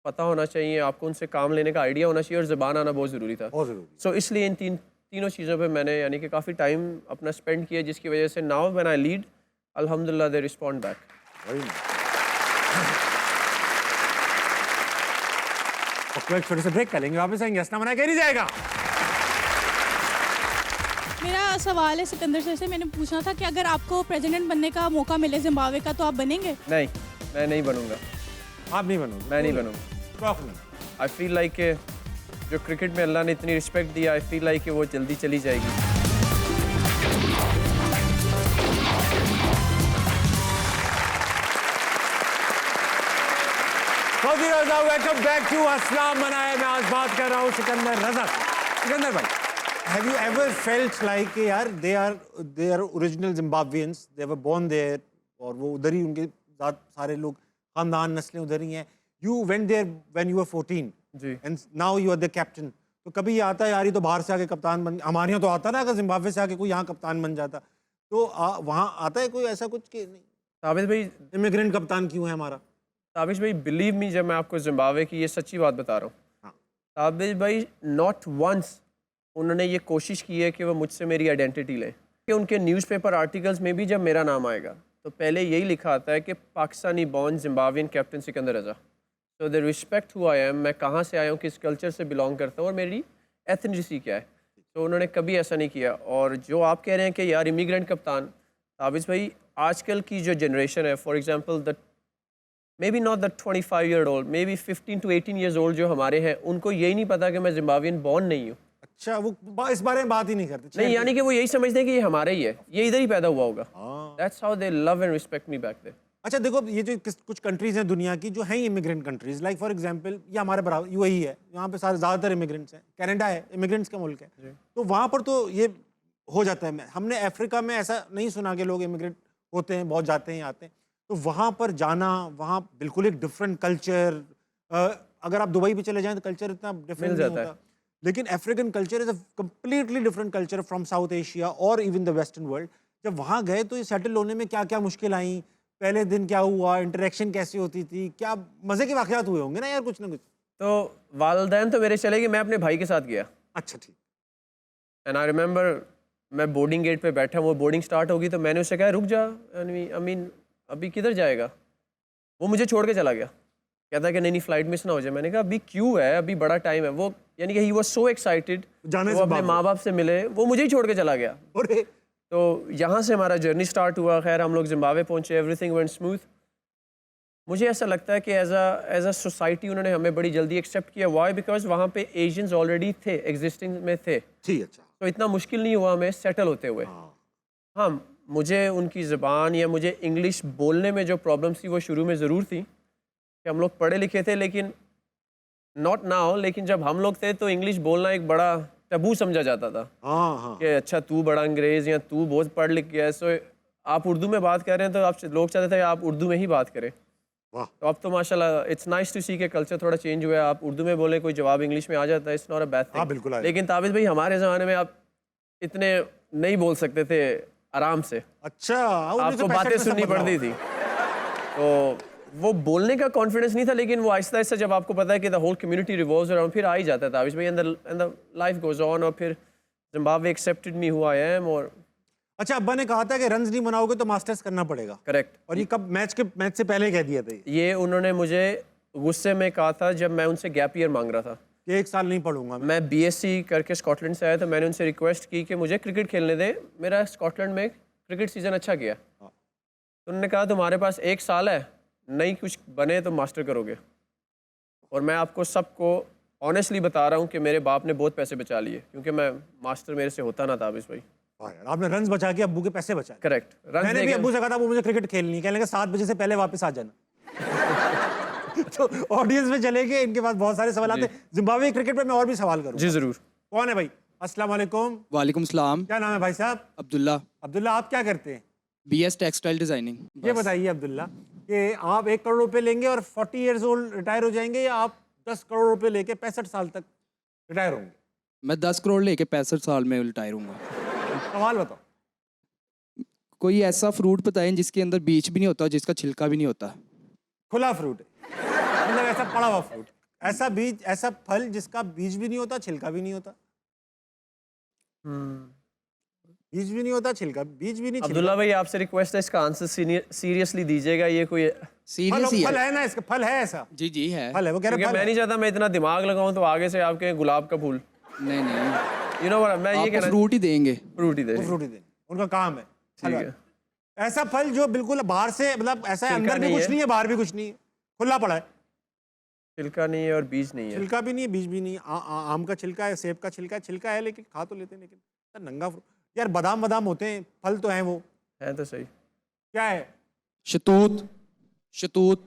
Speaker 2: पता होना चाहिए, आपको उनसे काम लेने का आइडिया होना चाहिए, और ज़बान आना बहुत ज़रूरी था।
Speaker 1: बहुत ज़रूरी।
Speaker 2: सो इसलिए इन तीनों चीज़ों पे मैंने यानी कि काफ़ी टाइम अपना स्पेंड किया, जिसकी वजह से नाउ व्हेन आई लीड, अल्हम्दुलिल्लाह they respond back.
Speaker 1: Very nice. और एक छोटे से ब्रेक कर लेंगे, वापस आएंगे, हंसना मना नहीं जाएगा।
Speaker 4: मेरा सवाल है सिकंदर सर से, मैंने पूछना था कि अगर आपको प्रेसिडेंट बनने का मौका मिले जिम्बाब्वे का तो आप बनेंगे?
Speaker 2: नहीं, मैं नहीं बनूंगा।
Speaker 1: आप नहीं बनोगे?
Speaker 2: मैं नहीं बनूंगा।
Speaker 1: शौक नहीं।
Speaker 2: आई फील लाइक कि जो क्रिकेट में अल्लाह ने इतनी रिस्पेक्ट दिया, आई फील लाइक कि वो जल्दी चली जाएगी।
Speaker 1: वेलकम बैक टू अस्सलाम मनाए। मैं आज बात कर रहा हूँ सिकंदर रजा से। सिकंदर भाई, have you ever felt like यार they are original Zimbabweans, they were born there, और वो उधर ही उनके साथ सारे लोग खानदान नस्लें उधर ही हैं। You went there when you were 14
Speaker 2: जी।
Speaker 1: And now you are the captain. तो कभी ये आता है यार, ये तो बाहर से आके कप्तान बन, हमारे यहाँ तो आता ना, अगर जिम्बाब्वे से आके कोई यहाँ कप्तान बन जाता तो वहाँ आता है कोई ऐसा कुछ कि नहीं,
Speaker 2: ताबिज़ भाई,
Speaker 1: इमिग्रेंट कप्तान क्यों है हमारा?
Speaker 2: ताबिज़ भाई, बिलीव मी, जब मैं आपको जिम्बाब्वे की ये सच्ची बात बता रहा हूँ,
Speaker 1: हाँ।
Speaker 2: ताबिज़ भाई, नॉट वंस उन्होंने ये कोशिश की है कि वो मुझसे मेरी आइडेंटिटी लें। कि उनके न्यूज़पेपर आर्टिकल्स में भी जब मेरा नाम आएगा तो पहले यही लिखा आता है कि Pakistani born Zimbabwean captain Sikandar Raza. तो the respect who I am, मैं कहाँ से आया हूँ, किस कल्चर से बिलोंग करता हूँ, और मेरी एथनिसिटी क्या है। तो उन्होंने कभी ऐसा नहीं किया। और जो आप कह रहे हैं कि यार इमिग्रेंट कप्तान, ताबिज़ भाई, आजकल की जो जनरेशन है, for example the may be not the 25 year old, may be 15 to 18 years old जो हमारे हैं, उनको यही नहीं पता कि मैं जिम्बाब्वियन बॉर्न नहीं हूँ।
Speaker 1: अच्छा, वो इस बारे में बात ही नहीं करते?
Speaker 2: नहीं, यानी कि वो यही समझते हैं कि ये हमारा ही है, ये इधर ही पैदा हुआ होगा।
Speaker 1: हाँ।
Speaker 2: That's how they love and respect me back there.
Speaker 1: अच्छा देखो, ये जो कुछ कंट्रीज हैं दुनिया की जो हैं immigrant countries, like for example ये हमारे बराबर यूएई है, यहाँ पे सारे ज़्यादातर इमिग्रेंट्स हैं। कनाडा है, इमिग्रेंट्स का मुल्क है, तो वहाँ पर तो ये हो जाता है। हमने अफ्रीका में ऐसा नहीं सुना कि लोग इमिग्रेंट होते हैं, बहुत जाते हैं आते हैं। तो वहाँ पर जाना, वहाँ बिल्कुल एक डिफरेंट कल्चर, अगर आप दुबई भी चले जाएं तो कल्चर इतना डिफरेंट नहीं होता, लेकिन African culture is a completely different culture from south Asia और इवन द वेस्टर्न वर्ल्ड। जब वहाँ गए तो ये सेटल होने में क्या क्या मुश्किल आई, पहले दिन क्या हुआ, इंटरेक्शन कैसी होती थी, क्या मज़े के वाक़यात हुए होंगे ना यार, कुछ ना कुछ?
Speaker 2: तो वालिदैन तो मेरे चले गए, मैं अपने भाई के साथ गया।
Speaker 1: अच्छा, ठीक।
Speaker 2: एंड आई रिमेंबर, मैं बोर्डिंग गेट पे बैठा, वो बोर्डिंग स्टार्ट होगी तो मैंने उससे कहा रुक जा, आई मीन अभी किधर जाएगा। वो मुझे छोड़ के चला गया, कहता है कि नहीं फ्लाइट मिस ना हो जाए। मैंने कहा अभी क्यों है, अभी बड़ा टाइम है। वो यानी कि ही वाज सो एक्साइटेड, वो अपने माँ बाप से मिले, वो मुझे ही छोड़ के चला गया। तो यहाँ से हमारा जर्नी स्टार्ट हुआ। खैर हम लोग जिम्बाब्वे पहुँचे, एवरीथिंग वेंट स्मूथ। मुझे ऐसा लगता है कि एज अ सोसाइटी उन्होंने हमें बड़ी जल्दी एक्सेप्ट किया। वाई? बिकॉज वहाँ पे एशियंस ऑलरेडी थे, एग्जिस्टिंग में थे।
Speaker 1: ठीक, अच्छा।
Speaker 2: तो इतना मुश्किल नहीं हुआ हमें सेटल होते हुए। हाँ, मुझे उनकी ज़बान या मुझे इंग्लिश बोलने में जो प्रॉब्लम्स थी वो शुरू में ज़रूर थी कि हम लोग पढ़े लिखे थे, लेकिन नॉट नाउ, लेकिन जब हम लोग थे तो इंग्लिश बोलना एक बड़ा टबू समझा जाता था। कि अच्छा तू बड़ा अंग्रेज़ या तू बहुत पढ़ लिख गया है, सो आप उर्दू में बात कर रहे हैं तो आप लोग चाहते थे आप उर्दू में ही बात करें। तो अब तो माशाल्लाह इट्स नाइस टू सी के कल्चर थोड़ा चेंज हुआ है। आप उर्दू में बोले, कोई जवाब इंग्लिश में आ जाता है, it's not a bad thing.
Speaker 1: बिल्कुल।
Speaker 2: लेकिन ताबिज़ भाई, हमारे ज़माने में आप इतने नहीं बोल सकते थे आराम से।
Speaker 1: अच्छा,
Speaker 2: आपको बातें सुननी पड़ती थी, तो वो बोलने का कॉन्फिडेंस नहीं था। लेकिन वो आहिस्ता आहिस्ता जब आपको पता है कि the whole community revolves around, फिर आ ही जाता था ताबिज़ भाई, and the life goes on. और फिर Zimbabwe accepted me who I am. और
Speaker 1: अच्छा, अब्बा ने कहा था कि रन्स नहीं बनाओगे तो मास्टर्स करना पड़ेगा,
Speaker 2: करेक्ट।
Speaker 1: और ये कब मैच से पहले कह दिया था ये
Speaker 2: ये उन्होंने मुझे गुस्से में कहा था जब मैं उनसे गैप ईयर मांग रहा था।
Speaker 1: कि 1 साल नहीं पढ़ूंगा मैं।
Speaker 2: मैं बीएससी करके स्कॉटलैंड से आया तो मैंने उनसे रिक्वेस्ट की कि मुझे क्रिकेट खेलने दें, मेरा स्कॉटलैंड में क्रिकेट सीज़न अच्छा गया।
Speaker 1: हाँ।
Speaker 2: तो उन्होंने कहा तुम्हारे पास 1 साल है, नहीं कुछ बने तो मास्टर करोगे। और मैं आपको सबको ऑनेस्टली बता रहा हूँ कि मेरे बाप ने बहुत पैसे बचा लिए, क्योंकि मैं मास्टर मेरे से होता ना था आबिश भाई।
Speaker 1: वाह यार, आपने रन्स बचा के अब्बू के पैसे बचाए।
Speaker 2: करेक्ट।
Speaker 1: मैंने भी अब्बू से कहा था वो मुझे क्रिकेट खेलनी है, कहने लगे 7 बजे से पहले वापस आ जाना। तो ऑडियंस में चले गए, इनके पास बहुत सारे सवाल आते हैं। जिम्बाब्वे क्रिकेट पे मैं और भी सवाल करूँ।
Speaker 2: जी ज़रूर।
Speaker 1: कौन है भाई? अस्सलाम वालेकुम।
Speaker 5: वालेकुम सलाम।
Speaker 1: क्या नाम है भाई साहब?
Speaker 5: अब्दुल्ला।
Speaker 1: अब्दुल्ला, आप क्या करते हैं?
Speaker 5: BS textile designing.
Speaker 1: ये बताइए अब्दुल्ला कि आप 1 करोड़ रुपए लेंगे और 40 इयर्स ओल्ड रिटायर हो जाएंगे, या आप 10 करोड़ रुपए लेके 65 साल तक रिटायर होंगे?
Speaker 5: मैं 10 करोड़ लेके 65 साल में रिटायर हूँगा।
Speaker 1: सवाल बताओ।
Speaker 5: कोई ऐसा फ्रूट बताएं जिसके अंदर बीज भी नहीं होता, जिसका छिलका भी नहीं होता।
Speaker 1: खुला फ्रूट है, मतलब ऐसा पड़ा हुआ फ्रूट, ऐसा बीज, ऐसा फल जिसका बीज भी नहीं होता, छिलका भी नहीं होता। बीज भी नहीं होता, छिलका, बीज भी नहीं,
Speaker 2: अब्दुल्ला भाई आपसे रिक्वेस्ट है इसका आंसर सीरियसली दीजिएगा। ये कोई
Speaker 5: सीरियस ही
Speaker 1: फल
Speaker 5: है।
Speaker 1: है ना, इसका फल है ऐसा?
Speaker 5: जी जी है।
Speaker 1: फल है, वो कह रहे
Speaker 2: क्योंकि
Speaker 1: फल
Speaker 2: मैं
Speaker 1: है।
Speaker 2: नहीं चाहता मैं इतना दिमाग लगाऊं तो आगे से आपके गुलाब का फूल,
Speaker 5: नहीं नहीं,
Speaker 2: यू नो मैं ये
Speaker 5: आपको
Speaker 2: कहना
Speaker 5: फ्रूट ही देंगे।
Speaker 2: फ्रूट ही दे।
Speaker 1: वो फ्रूट ही देंगे, उनका काम है।
Speaker 2: ठीक है।
Speaker 1: ऐसा फल जो बिल्कुल बाहर से, मतलब ऐसा है,
Speaker 2: छिलका
Speaker 1: अंदर भी
Speaker 2: नहीं
Speaker 1: कुछ
Speaker 2: है।
Speaker 1: नहीं है, बाहर भी कुछ नहीं है, खुला पड़ा है,
Speaker 2: छिलका नहीं है और बीज नहीं है।
Speaker 1: छिलका भी नहीं है, बीज भी नहीं है। आम का छिलका है, सेब का छिलका है, छिलका है लेकिन खा तो लेते हैं, लेकिन नंगा फ्रूट। यार बादाम बादाम होते हैं, फल तो हैं वो।
Speaker 2: है तो सही।
Speaker 1: क्या है?
Speaker 5: शतूत। शतूत।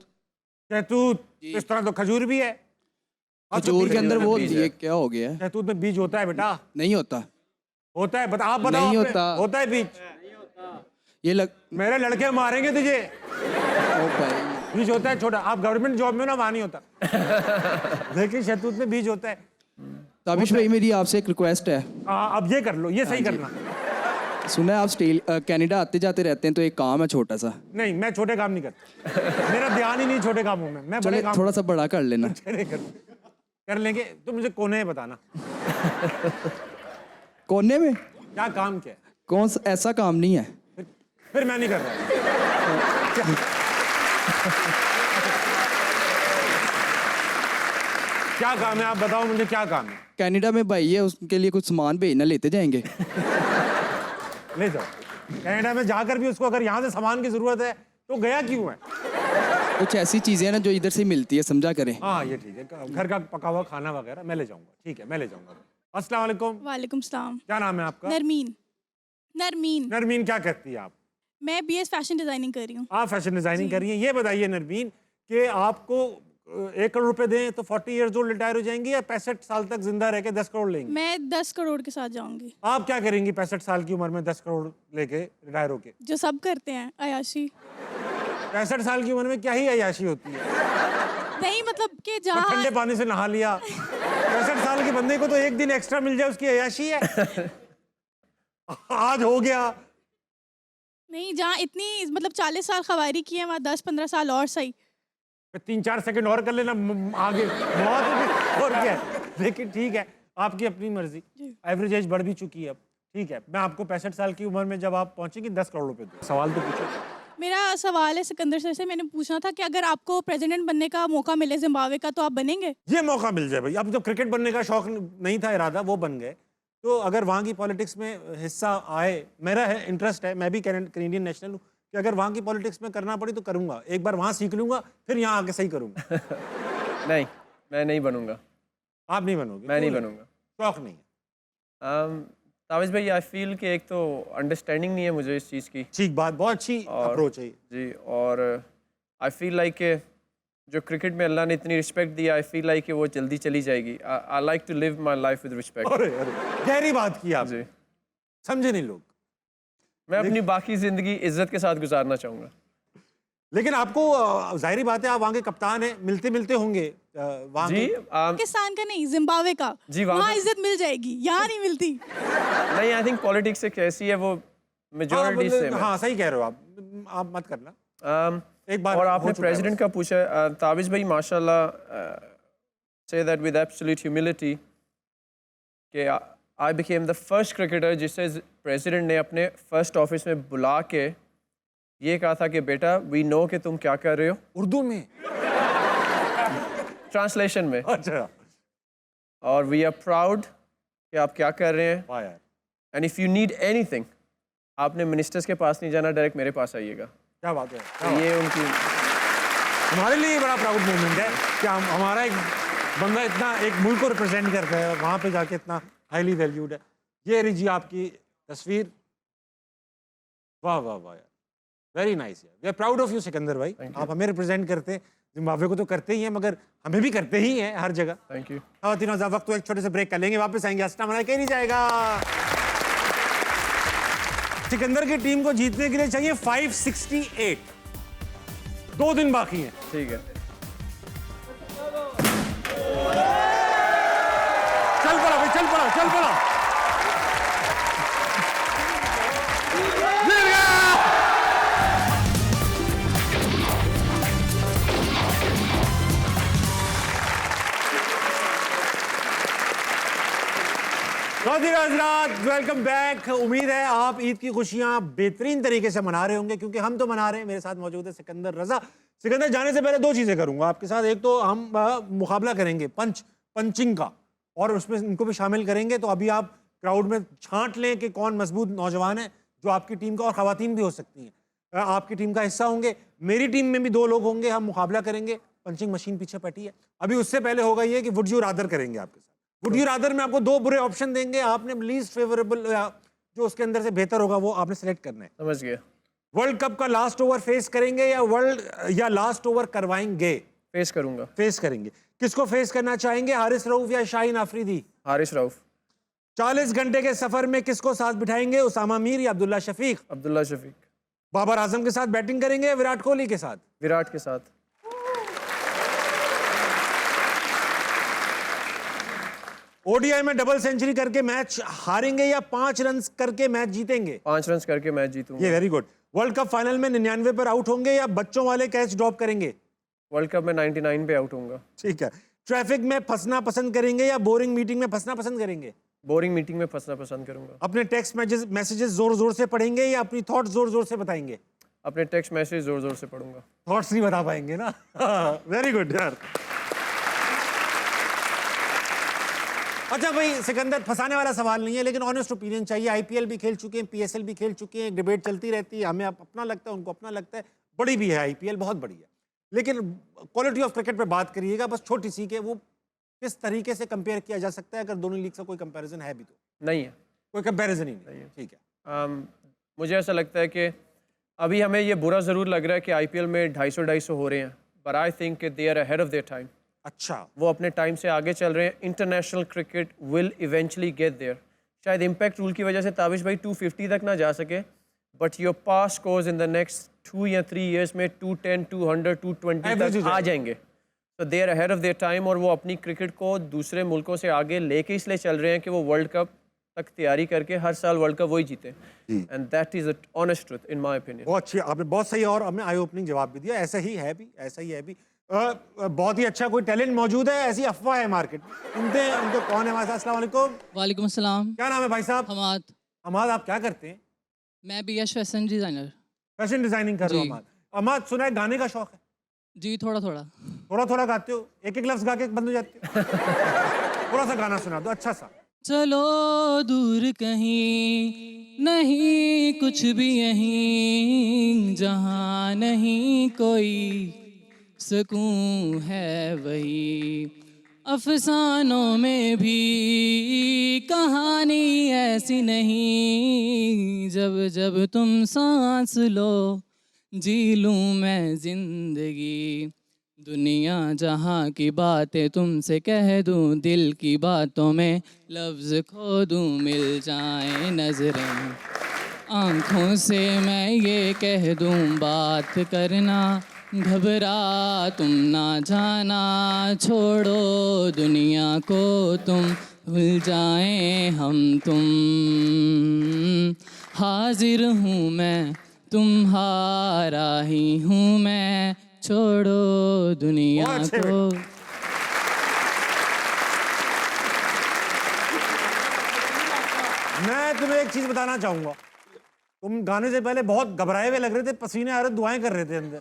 Speaker 1: शहतूत। तो इस तरह तो खजूर भी है। हाँ, तो
Speaker 5: खजूर के अंदर वो
Speaker 2: बीज
Speaker 5: ये
Speaker 2: है।
Speaker 5: क्या हो गया है?
Speaker 1: शहतूत में बीज होता है बेटा?
Speaker 5: नहीं होता।
Speaker 1: होता है, बता, आप बताओ।
Speaker 5: नहीं
Speaker 1: आपने-
Speaker 5: होता।
Speaker 1: होता है बीज?
Speaker 5: ये लग
Speaker 1: मेरे लड़के मारेंगे तुझे।
Speaker 5: ओ भाई,
Speaker 1: बीज होता है छोटा, आप गवर्नमेंट जॉब में हो ना, वहां नहीं होता। लेकिन शहतूत में बीज होता है।
Speaker 5: ताबिश भाई मेरी आपसे एक रिक्वेस्ट है।
Speaker 1: अब ये कर लो, ये सही करना।
Speaker 5: सुना है आप कनाडा आते जाते रहते हैं, तो एक काम है छोटा सा।
Speaker 1: नहीं, मैं छोटे काम नहीं करता, मेरा ध्यान ही नहीं छोटे कामों में। मैं बड़े
Speaker 5: चले
Speaker 1: काम
Speaker 5: थोड़ा सा बड़ा कर लेना।
Speaker 1: कर लेंगे। तो मुझे कोने में बताना
Speaker 5: कोने में
Speaker 1: क्या काम, क्या है?
Speaker 5: कौन सा ऐसा काम नहीं है।
Speaker 1: फिर मैं नहीं कर रहा। क्या काम है, आप बताओ मुझे, क्या काम है?
Speaker 5: कनाडा में भाई है, उसके लिए कुछ सामान भेजना, लेते जाएंगे।
Speaker 1: ले जाओ। कनाडा में जाकर भी उसको अगर यहाँ से सामान की जरूरत है तो गया क्यों है?
Speaker 5: कुछ ऐसी चीजें हैं ना जो इधर से मिलती है, समझा करें।
Speaker 1: हाँ, ये ठीक है, घर का पका हुआ खाना वगैरह मैं ले जाऊंगा। ठीक है, मैं ले जाऊंगा। अस्सलाम वालेकुम।
Speaker 4: वालेकुम सलाम।
Speaker 1: क्या नाम है आपका?
Speaker 4: नरमीन। नरमीन।
Speaker 1: नरमीन, क्या करती है आप?
Speaker 4: मैं बीएस फैशन डिजाइनिंग कर रही हूँ।
Speaker 1: आप फैशन डिजाइनिंग कर रही हैं। ये बताइए नरमीन कि आपको 1 करोड़ रुपए दें तो 40 इयर्स ओल्ड रिटायर हो जाएंगी, या 65 साल तक जिंदा रह के 10 करोड़ लेंगी?
Speaker 4: मैं 10 करोड़ के साथ जाऊंगी।
Speaker 1: आप क्या करेंगी 65 साल की उम्र में 10 करोड़ लेके रिटायर होके?
Speaker 4: जो सब करते हैं, अयाशी।
Speaker 1: 65 साल की उम्र में क्या ही अय्याशी होती है?
Speaker 4: नहीं मतलब कि
Speaker 1: और
Speaker 4: जहाँ
Speaker 1: ठंडे पानी से नहा लिया। 65 साल के बंदे को तो एक दिन एक्स्ट्रा मिल जाए, उसकी अय्याशी है। आज हो गया।
Speaker 4: नहीं, जहाँ इतनी मतलब 40 साल खवारी की है, वहाँ 10-15 साल और सही।
Speaker 1: 3-4 सेकंड और कर लेना, आगे बहुत होगी, और क्या है? लेकिन ठीक है, आपकी अपनी मर्जी। एवरेज एज बढ़ भी चुकी है अब। ठीक है, मैं आपको 65 साल की उम्र में जब आप पहुंचेंगी 10 करोड़ रुपए दूँ। सवाल तो पूछो।
Speaker 4: मेरा सवाल है सिकंदर सर से, मैंने पूछना था कि अगर आपको प्रेसिडेंट बनने का मौका मिले जिम्बाब्वे का, तो आप बनेंगे?
Speaker 1: ये मौका मिल जाए भाई। अब जब क्रिकेट बनने का शौक नहीं था, इरादा, वो बन गए, तो अगर वहाँ की पॉलिटिक्स में हिस्सा आए, मेरा है इंटरेस्ट है, मैं भी कैनेडियन नेशनल हूँ, कि अगर वहाँ की पॉलिटिक्स में करना पड़ी तो करूँगा। एक बार वहाँ सीख लूँगा, फिर यहाँ आके सही करूँगा।
Speaker 2: नहीं, मैं नहीं बनूंगा।
Speaker 1: आप नहीं बनोगे?
Speaker 2: मैं नहीं
Speaker 1: क्यों?
Speaker 2: बनूंगा।
Speaker 1: शौक नहीं है?
Speaker 2: ताबिश भाई आई फील कि एक तो अंडरस्टैंडिंग नहीं है मुझे इस चीज़ की।
Speaker 1: ठीक बात, बहुत अच्छी अप्रोच है।
Speaker 2: जी, और आई फील लाइक जो क्रिकेट में अल्लाह ने इतनी रिस्पेक्ट दिया, आई फील लाइक वो जल्दी चली जाएगी। I like to live my life with respect.
Speaker 1: अरे अरे, गहरी बात की आप,
Speaker 2: जी,
Speaker 1: समझे नहीं लोग।
Speaker 2: मैं अपनी बाकी ज़िंदगी इज्जत के साथ गुजारना चाहूँगा।
Speaker 1: लेकिन आपको जाहिर बात है, आप वहाँ के कप्तान हैं, मिलते मिलते होंगे वहाँ
Speaker 2: जी,
Speaker 1: के।
Speaker 4: पाकिस्तान का नहीं, जिम्बाब्वे का।
Speaker 2: जी, वहाँ
Speaker 4: वहाँ इज्जत मिल जाएगी, यहाँ नहीं मिलती।
Speaker 2: नहीं, आई थिंक पॉलिटिक्स एक ऐसी है, वो मेजॉरिटी से
Speaker 1: हाँ, सही कह रहे हो आप मत करना। एक बार
Speaker 2: और
Speaker 1: हो
Speaker 2: आपने
Speaker 1: चुका है
Speaker 2: प्रेसिडेंट का पूछा, ताबिश भाई माशाल्लाह say that with absolute humility कि I became the first cricketer जिसे प्रेसिडेंट ने अपने फर्स्ट ऑफिस में बुला के ये कहा था कि बेटा वी नो कि तुम क्या कर रहे हो,
Speaker 1: उर्दू में?
Speaker 2: ट्रांसलेशन में,
Speaker 1: अच्छा,
Speaker 2: और वी आर प्राउड कि आप क्या कर रहे हैं,
Speaker 1: वाह यार,
Speaker 2: and if you need anything आपने मिनिस्टर्स के पास नहीं जाना, डायरेक्ट मेरे पास आइएगा।
Speaker 1: क्या बात है, क्या
Speaker 2: तो ये उनकी
Speaker 1: हमारे लिए बड़ा प्राउड मोमेंट है कि हमारा एक बंदा इतना एक मुल्क को रिप्रेजेंट करता है और वहाँ पे जाके इतना हाईली वैल्यूड है। ये रही जी आपकी तस्वीर, वाह वाह वाह यार, वेरी नाइस यार, we are proud of you Sikandar भाई। आप हमें रिप्रेजेंट करते, जिम्बाब्वे को तो करते ही हैं मगर हमें भी करते ही हैं हर जगह।
Speaker 2: Thank you.
Speaker 1: तीनों वक्त तो एक छोटे से ब्रेक कर लेंगे, वापस आएंगे, हंसना मना कहीं नहीं जाएगा। सिकंदर की टीम को जीतने के लिए चाहिए 568, 2 दिन बाकी हैं।
Speaker 2: ठीक है,
Speaker 1: चल पड़ा भाई, चल पड़ा, चल पड़ा, जीत गया। Welcome back. उम्मीद है आप ईद की खुशियां बेहतरीन तरीके से मना रहे होंगे, क्योंकि हम तो मना रहे हैं। मेरे साथ मौजूद है सिकंदर रजा। सिकंदर, जाने से पहले 2 चीजें करूंगा आपके साथ। एक तो हम मुकाबला करेंगे पंचिंग का, और उसमें इनको भी शामिल करेंगे। तो अभी आप क्राउड में छांट लें कि कौन मजबूत नौजवान है जो आपकी टीम का, और खवातीन भी हो सकती हैं, आपकी टीम का हिस्सा होंगे। मेरी टीम में भी 2 लोग होंगे, हम मुकाबला करेंगे। पंचिंग मशीन पीछे पटी है। अभी उससे पहले होगा ये कि वुड यू रादर करेंगे आपके साथ। वुड यू रादर में आपको 2 बुरे ऑप्शन देंगे, आपने लीस्ट फेवरेबल जो उसके अंदर से बेहतर होगा वो आपने सेलेक्ट करना है।
Speaker 2: समझ गया।
Speaker 1: वर्ल्ड कप का लास्ट ओवर फेस करेंगे या लास्ट ओवर करवाएंगे?
Speaker 2: फेस करूंगा।
Speaker 1: फेस करेंगे। किसको फेस करना चाहेंगे, हारिस रऊफ या शाहीन आफरीदी?
Speaker 2: हारिस रऊफ।
Speaker 1: 40 घंटे के सफर में किसको साथ बिठाएंगे, उसामा मीर या अब्दुल्ला शफीक?
Speaker 2: अब्दुल्ला शफीक।
Speaker 1: बाबर आजम के साथ बैटिंग करेंगे या विराट कोहली के साथ?
Speaker 2: विराट के साथ।
Speaker 1: ओडीआई में डबल सेंचुरी करके मैच हारेंगे या 5 रन करके मैच जीतेंगे?
Speaker 2: 5 रन करके मैच जीतूंगा।
Speaker 1: ये very good. World cup final में 99 पर आउट होंगे या बच्चों वाले कैच ड्रॉप करेंगे?
Speaker 2: वर्ल्ड कप में 99 पे आउट होऊंगा।
Speaker 1: ठीक है। ट्रैफिक में फंसना पसंद करेंगे या बोरिंग मीटिंग में फंसना पसंद करेंगे?
Speaker 2: बोरिंग मीटिंग में फंसना पसंद करूंगा।
Speaker 1: अपने टेक्स्ट मैसेजेस जोर जोर से पढ़ेंगे या अपनी थॉट्स जोर जोर से बताएंगे?
Speaker 2: अपने टेक्स्ट मैसेज जोर जोर से पढ़ूंगा।
Speaker 1: थॉट्स नहीं बता पाएंगे ना। वेरी गुड यार। अच्छा भाई सिकंदर, फंसाने वाला सवाल नहीं है, लेकिन ऑनेस्ट ओपिनियन चाहिए। आईपीएल भी खेल चुके हैं, पीएसएल भी खेल चुके हैं, डिबेट चलती रहती है, हमें अपना लगता है, उनको अपना लगता है। बड़ी भी है आईपीएल, बहुत बड़ी है, लेकिन क्वालिटी ऑफ क्रिकेट पे बात करिएगा बस छोटी सी, के वो किस तरीके से कंपेयर किया जा सकता है, अगर दोनों लीग से कोई कंपैरिजन है भी तो?
Speaker 2: नहीं है,
Speaker 1: कोई कंपैरिजन ही नहीं है। ठीक है।
Speaker 2: मुझे ऐसा लगता है कि अभी हमें ये बुरा ज़रूर लग रहा है कि आईपीएल में 250 हो रहे हैं, but I think they are ahead of their time.
Speaker 1: अच्छा,
Speaker 2: वो अपने टाइम से आगे चल रहे हैं। International cricket will eventually get there. शायद इम्पैक्ट रूल की वजह से ताबिश भाई 250 तक ना जा सके, but your pass scores in the next 2 या 3 इयर्स में 210, 200, 220 तक आ जाएंगे। तो they are ahead of their time, और वो अपनी क्रिकेट को दूसरे मुल्कों से आगे लेके इसलिए चल रहे हैं कि वो वर्ल्ड कप तक तैयारी करके हर साल वर्ल्ड कप वही जीते। And that is the honest truth in my opinion.
Speaker 1: बहुत अच्छी, आपने बहुत सही और हमें आई ओपनिंग जवाब भी दिया। ऐसा ही है भी, ऐसा ही है भी। बहुत ही अच्छा कोई टैलेंट मौजूद है, ऐसी अफवाह है मार्केट। उनके कौन है हमारे साथ? अस्सलाम वालेकुम।
Speaker 6: वालेकुम अस्सलाम।
Speaker 1: क्या नाम है भाई साहब?
Speaker 6: हमाद।
Speaker 1: हमाद, आप क्या करते हैं?
Speaker 6: मैं BS fashion designer.
Speaker 1: Fashion designing कर रहे हो
Speaker 6: जी।
Speaker 1: हमाद? हमाद, सुना है गाने का शौक है?
Speaker 6: जी थोड़ा थोड़ा।
Speaker 1: थोड़ा थोड़ा गाते हो? एक एक लफ्ज गा के बंद हो जाते हो? थोड़ा सा गाना सुना दो अच्छा सा।
Speaker 6: चलो दूर कहीं नहीं कुछ भी यहीं, जहाँ नहीं कोई सुकून है वही। अफसानों में भी कहानी ऐसी नहीं, जब जब तुम सांस लो जी लूँ मैं जिंदगी। दुनिया जहाँ की बातें तुमसे कह दूँ, दिल की बातों में लफ्ज़ खो दूँ, मिल जाए नजरें आँखों से मैं ये कह दूँ, बात करना घबरा तुम ना जाना, छोड़ो दुनिया को तुम, भूल जाएं हम तुम। हाजिर हूँ मैं, तुम्हारा ही हूँ मैं, छोड़ो दुनिया
Speaker 1: बहुत अच्छे
Speaker 6: को।
Speaker 1: तुम्हें एक चीज बताना चाहूंगा, तुम गाने से पहले बहुत घबराए हुए लग रहे थे, पसीने आ रहे, दुआएं कर रहे थे अंदर।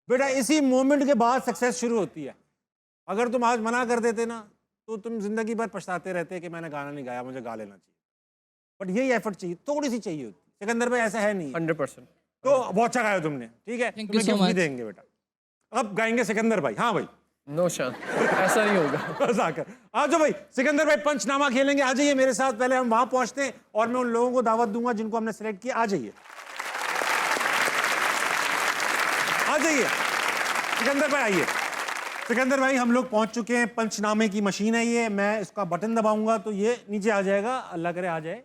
Speaker 1: बेटा इसी मोमेंट के बाद सक्सेस शुरू होती है। अगर तुम आज मना कर देते ना तो तुम जिंदगी भर पछताते रहते कि मैंने गाना नहीं गाया, मुझे गा लेना चाहिए। बट यही एफर्ट चाहिए, थोड़ी सी चाहिए होती। सिकंदर भाई ऐसा है नहीं,
Speaker 2: 100%।
Speaker 1: तो बहुत अच्छा गाया तुमने, ठीक है,
Speaker 6: Thank you
Speaker 1: तुम्हें
Speaker 6: so
Speaker 1: गिफ्ट भी
Speaker 6: much.
Speaker 1: देंगे बेटा। अब गाएंगे सिकंदर भाई। हाँ भाई
Speaker 2: नो चांस, ऐसा नहीं होगा।
Speaker 1: बस आकर आ जाओ भाई, सिकंदर भाई पंचनामा खेलेंगे, आ जाइए मेरे साथ। पहले हम वहां पहुंचते हैं और मैं उन लोगों को दावत दूंगा जिनको हमने सेलेक्ट किया। आ जाइए, आ जाइए सिकंदर भाई, आइए। सिकंदर भाई हम लोग पहुंच चुके हैं, पंचनामे की मशीन है ये। मैं इसका बटन दबाऊंगा तो ये नीचे आ जाएगा, अल्लाह करे आ जाए।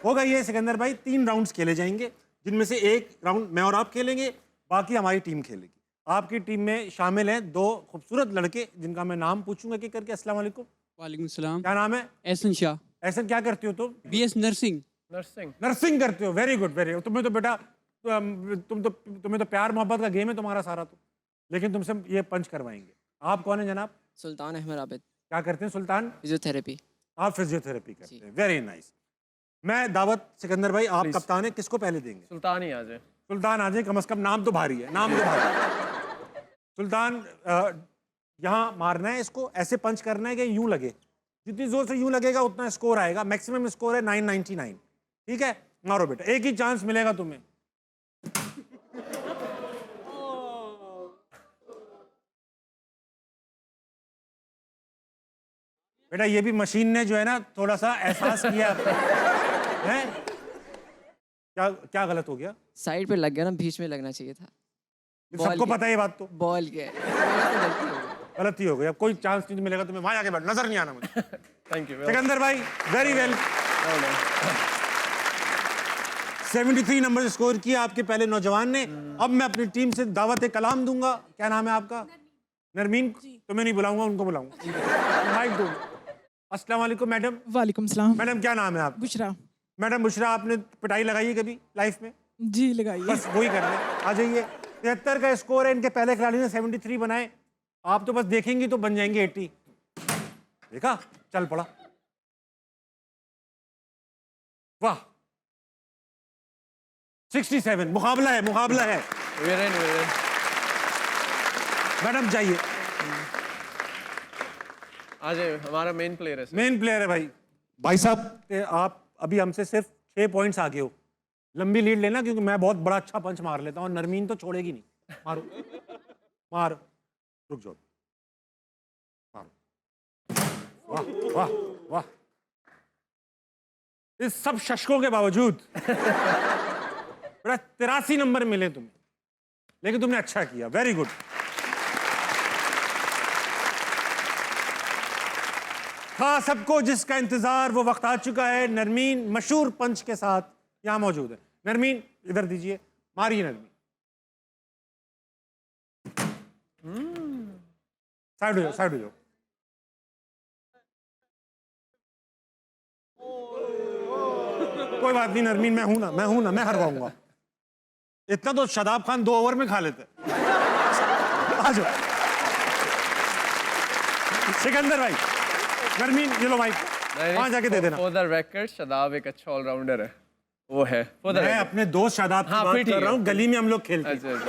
Speaker 1: होगा ये सिकंदर भाई, 3 राउंड्स खेले जाएंगे, जिनमें से एक राउंड मैं और आप खेलेंगे, बाकी हमारी टीम खेलेगी। आपकी टीम में शामिल हैं 2 खूबसूरत लड़के जिनका मैं नाम पूछूंगा कि करके। अस्सलाम वालेकुम,
Speaker 7: वालेकुम सलाम।
Speaker 1: क्या नाम है?
Speaker 7: एहसन शाह,
Speaker 1: ऐसा क्या करते हो तुम?
Speaker 7: BS nursing.
Speaker 2: नर्सिंग।
Speaker 1: नर्सिंग करते हो, वेरी गुड वेरी गुड। तुम्हें तो बेटा तुम्हें तो प्यार मोहब्बत का गेम है तुम्हारा सारा, तो लेकिन तुमसे ये पंच करवाएंगे। आप कौन है जनाब?
Speaker 7: सुल्तान अहमद आबिद,
Speaker 1: क्या करते हैं सुल्तान?
Speaker 7: फिजियोथेरेपी।
Speaker 1: आप फिजियोथेरेपी करते हैं, वेरी नाइस। मैं दावत, सिकंदर भाई आप कप्तान है, किसको पहले देंगे?
Speaker 2: सुल्तान ही आ जाए।
Speaker 1: सुल्तान आ जाए, कम से कम नाम तो भारी है, नाम तो भारी है। सुल्तान यहाँ मारना है इसको, ऐसे पंच करना है कि यूं लगे, जितनी जोर से यूं लगेगा उतना स्कोर आएगा। मैक्सिमम स्कोर है 999, ठीक है? मारो बेटा, एक ही चांस मिलेगा तुम्हें। बेटा ये भी मशीन ने जो है ना थोड़ा सा एहसास किया है। क्या क्या गलत हो गया?
Speaker 7: साइड पे लग गया ना, बीच में लगना चाहिए था।
Speaker 1: सबको पता है ये बात, तो
Speaker 7: बॉल के
Speaker 1: गलती हो गई। अब कोई चांस नहीं मिलेगा तुम्हें, वहां जाके बैठ, नजर नहीं आना मुझे।
Speaker 2: Thank you.
Speaker 1: सिकंदर भाई वेरी वेल, 73 नंबर स्कोर किया आपके पहले नौजवान ने। अब मैं अपनी टीम से दावत कलाम दूंगा। क्या नाम है आपका? नरमीन। तुम्हें नहीं बुलाऊंगा, उनको बुलाऊंगा। माइक दो। अस्सलाम वालेकुम मैडम।
Speaker 8: वालेकुम सलाम।
Speaker 1: मैडम क्या नाम है आप?
Speaker 8: बुशरा।
Speaker 1: मैडम बुशरा, आपने पिटाई लगाई है कभी लाइफ में?
Speaker 8: जी लगाइए।
Speaker 1: बस वही करना है, आ जाइए। 73 का स्कोर है, इनके पहले खिलाड़ी ने 73 बनाए। आप तो बस देखेंगी तो बन जाएंगे 80। देखा, चल पड़ा। वाह, 67। मुकाबला है, मुकाबला है। मैडम जाइए,
Speaker 2: आ जाए, हमारा मेन प्लेयर है।
Speaker 1: मेन प्लेयर है भाई। भाई साहब आप अभी हमसे सिर्फ 6 पॉइंट्स आगे हो। लंबी लीड लेना, क्योंकि मैं बहुत बड़ा अच्छा पंच मार लेता हूँ और नरमीन तो छोड़ेगी नहीं। मारो मारो, रुक जाओ, मारो। वाह वाह वाह। इस सब शशकों के बावजूद बड़ा 83 नंबर मिले तुम्हें, लेकिन तुमने अच्छा किया, वेरी गुड। था सबको जिसका इंतजार, वो वक्त आ चुका है। नरमीन मशहूर पंच के साथ यहां मौजूद है। नरमीन इधर दीजिए, मारिए नरमीन। साइड हो जाओ, साइड हो जाओ। कोई बात नहीं नरमीन, मैं हूं ना, मैं हूं ना, मैं हरवाऊंगा। इतना तो शादाब खान 2 ओवर में खा लेते। आ जाओ सिकंदर भाई। नरमीन ये लो माइक, वहां जाके दे देना।
Speaker 2: फॉर द रिकॉर्ड, शादाब एक अच्छा ऑलराउंडर है, वो है।
Speaker 1: मैं अपने दोस्त शादाब की बात कर रहा हूँ, गली में हम लोग खेलते हैं।
Speaker 2: अच्छा।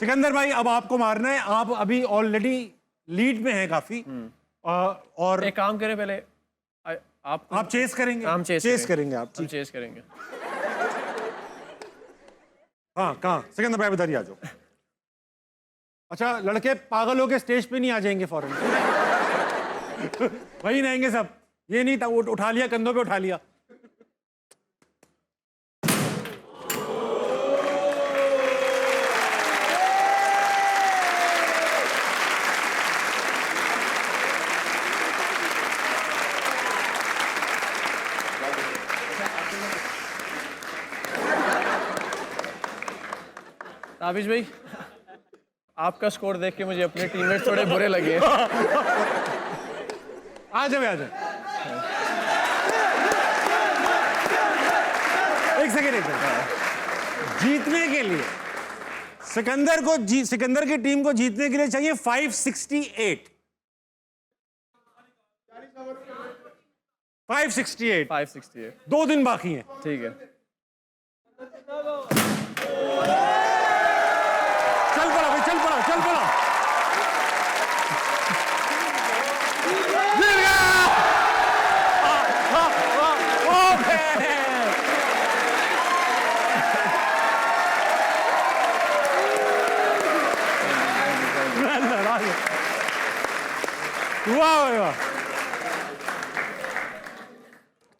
Speaker 1: सिकंदर भाई अब आपको मारना है। आप अभी ऑलरेडी लीड में हैं काफी, और
Speaker 2: एक काम करें पहले,
Speaker 1: आप चेस करेंगे?
Speaker 2: हम
Speaker 1: चेस करेंगे आप?
Speaker 2: हम चेस करेंगे।
Speaker 1: हाँ कहाँ? सिकंदर भाई इधर ही आ जाओ। अच्छा लड़के पागल होके स्टेज पे नहीं आ जाएंगे फौरन। वही रहेंगे सब, ये नहीं था उठा लिया, कंधों पे उठा लिया।
Speaker 2: ताबिश भाई, आपका स्कोर देख के मुझे अपने टीममेट थोड़े बुरे लगे।
Speaker 1: आ जाओ, आ जाओ। एक सेकेंड। जीतने के लिए सिकंदर की टीम को जीतने के लिए चाहिए 568। 568।
Speaker 2: 568।
Speaker 1: 2 दिन बाकी हैं।
Speaker 2: ठीक है।
Speaker 1: चल पड़ा भाई, चल पड़ा, चल पड़ा। गिर गया। ओके। वाह वाह।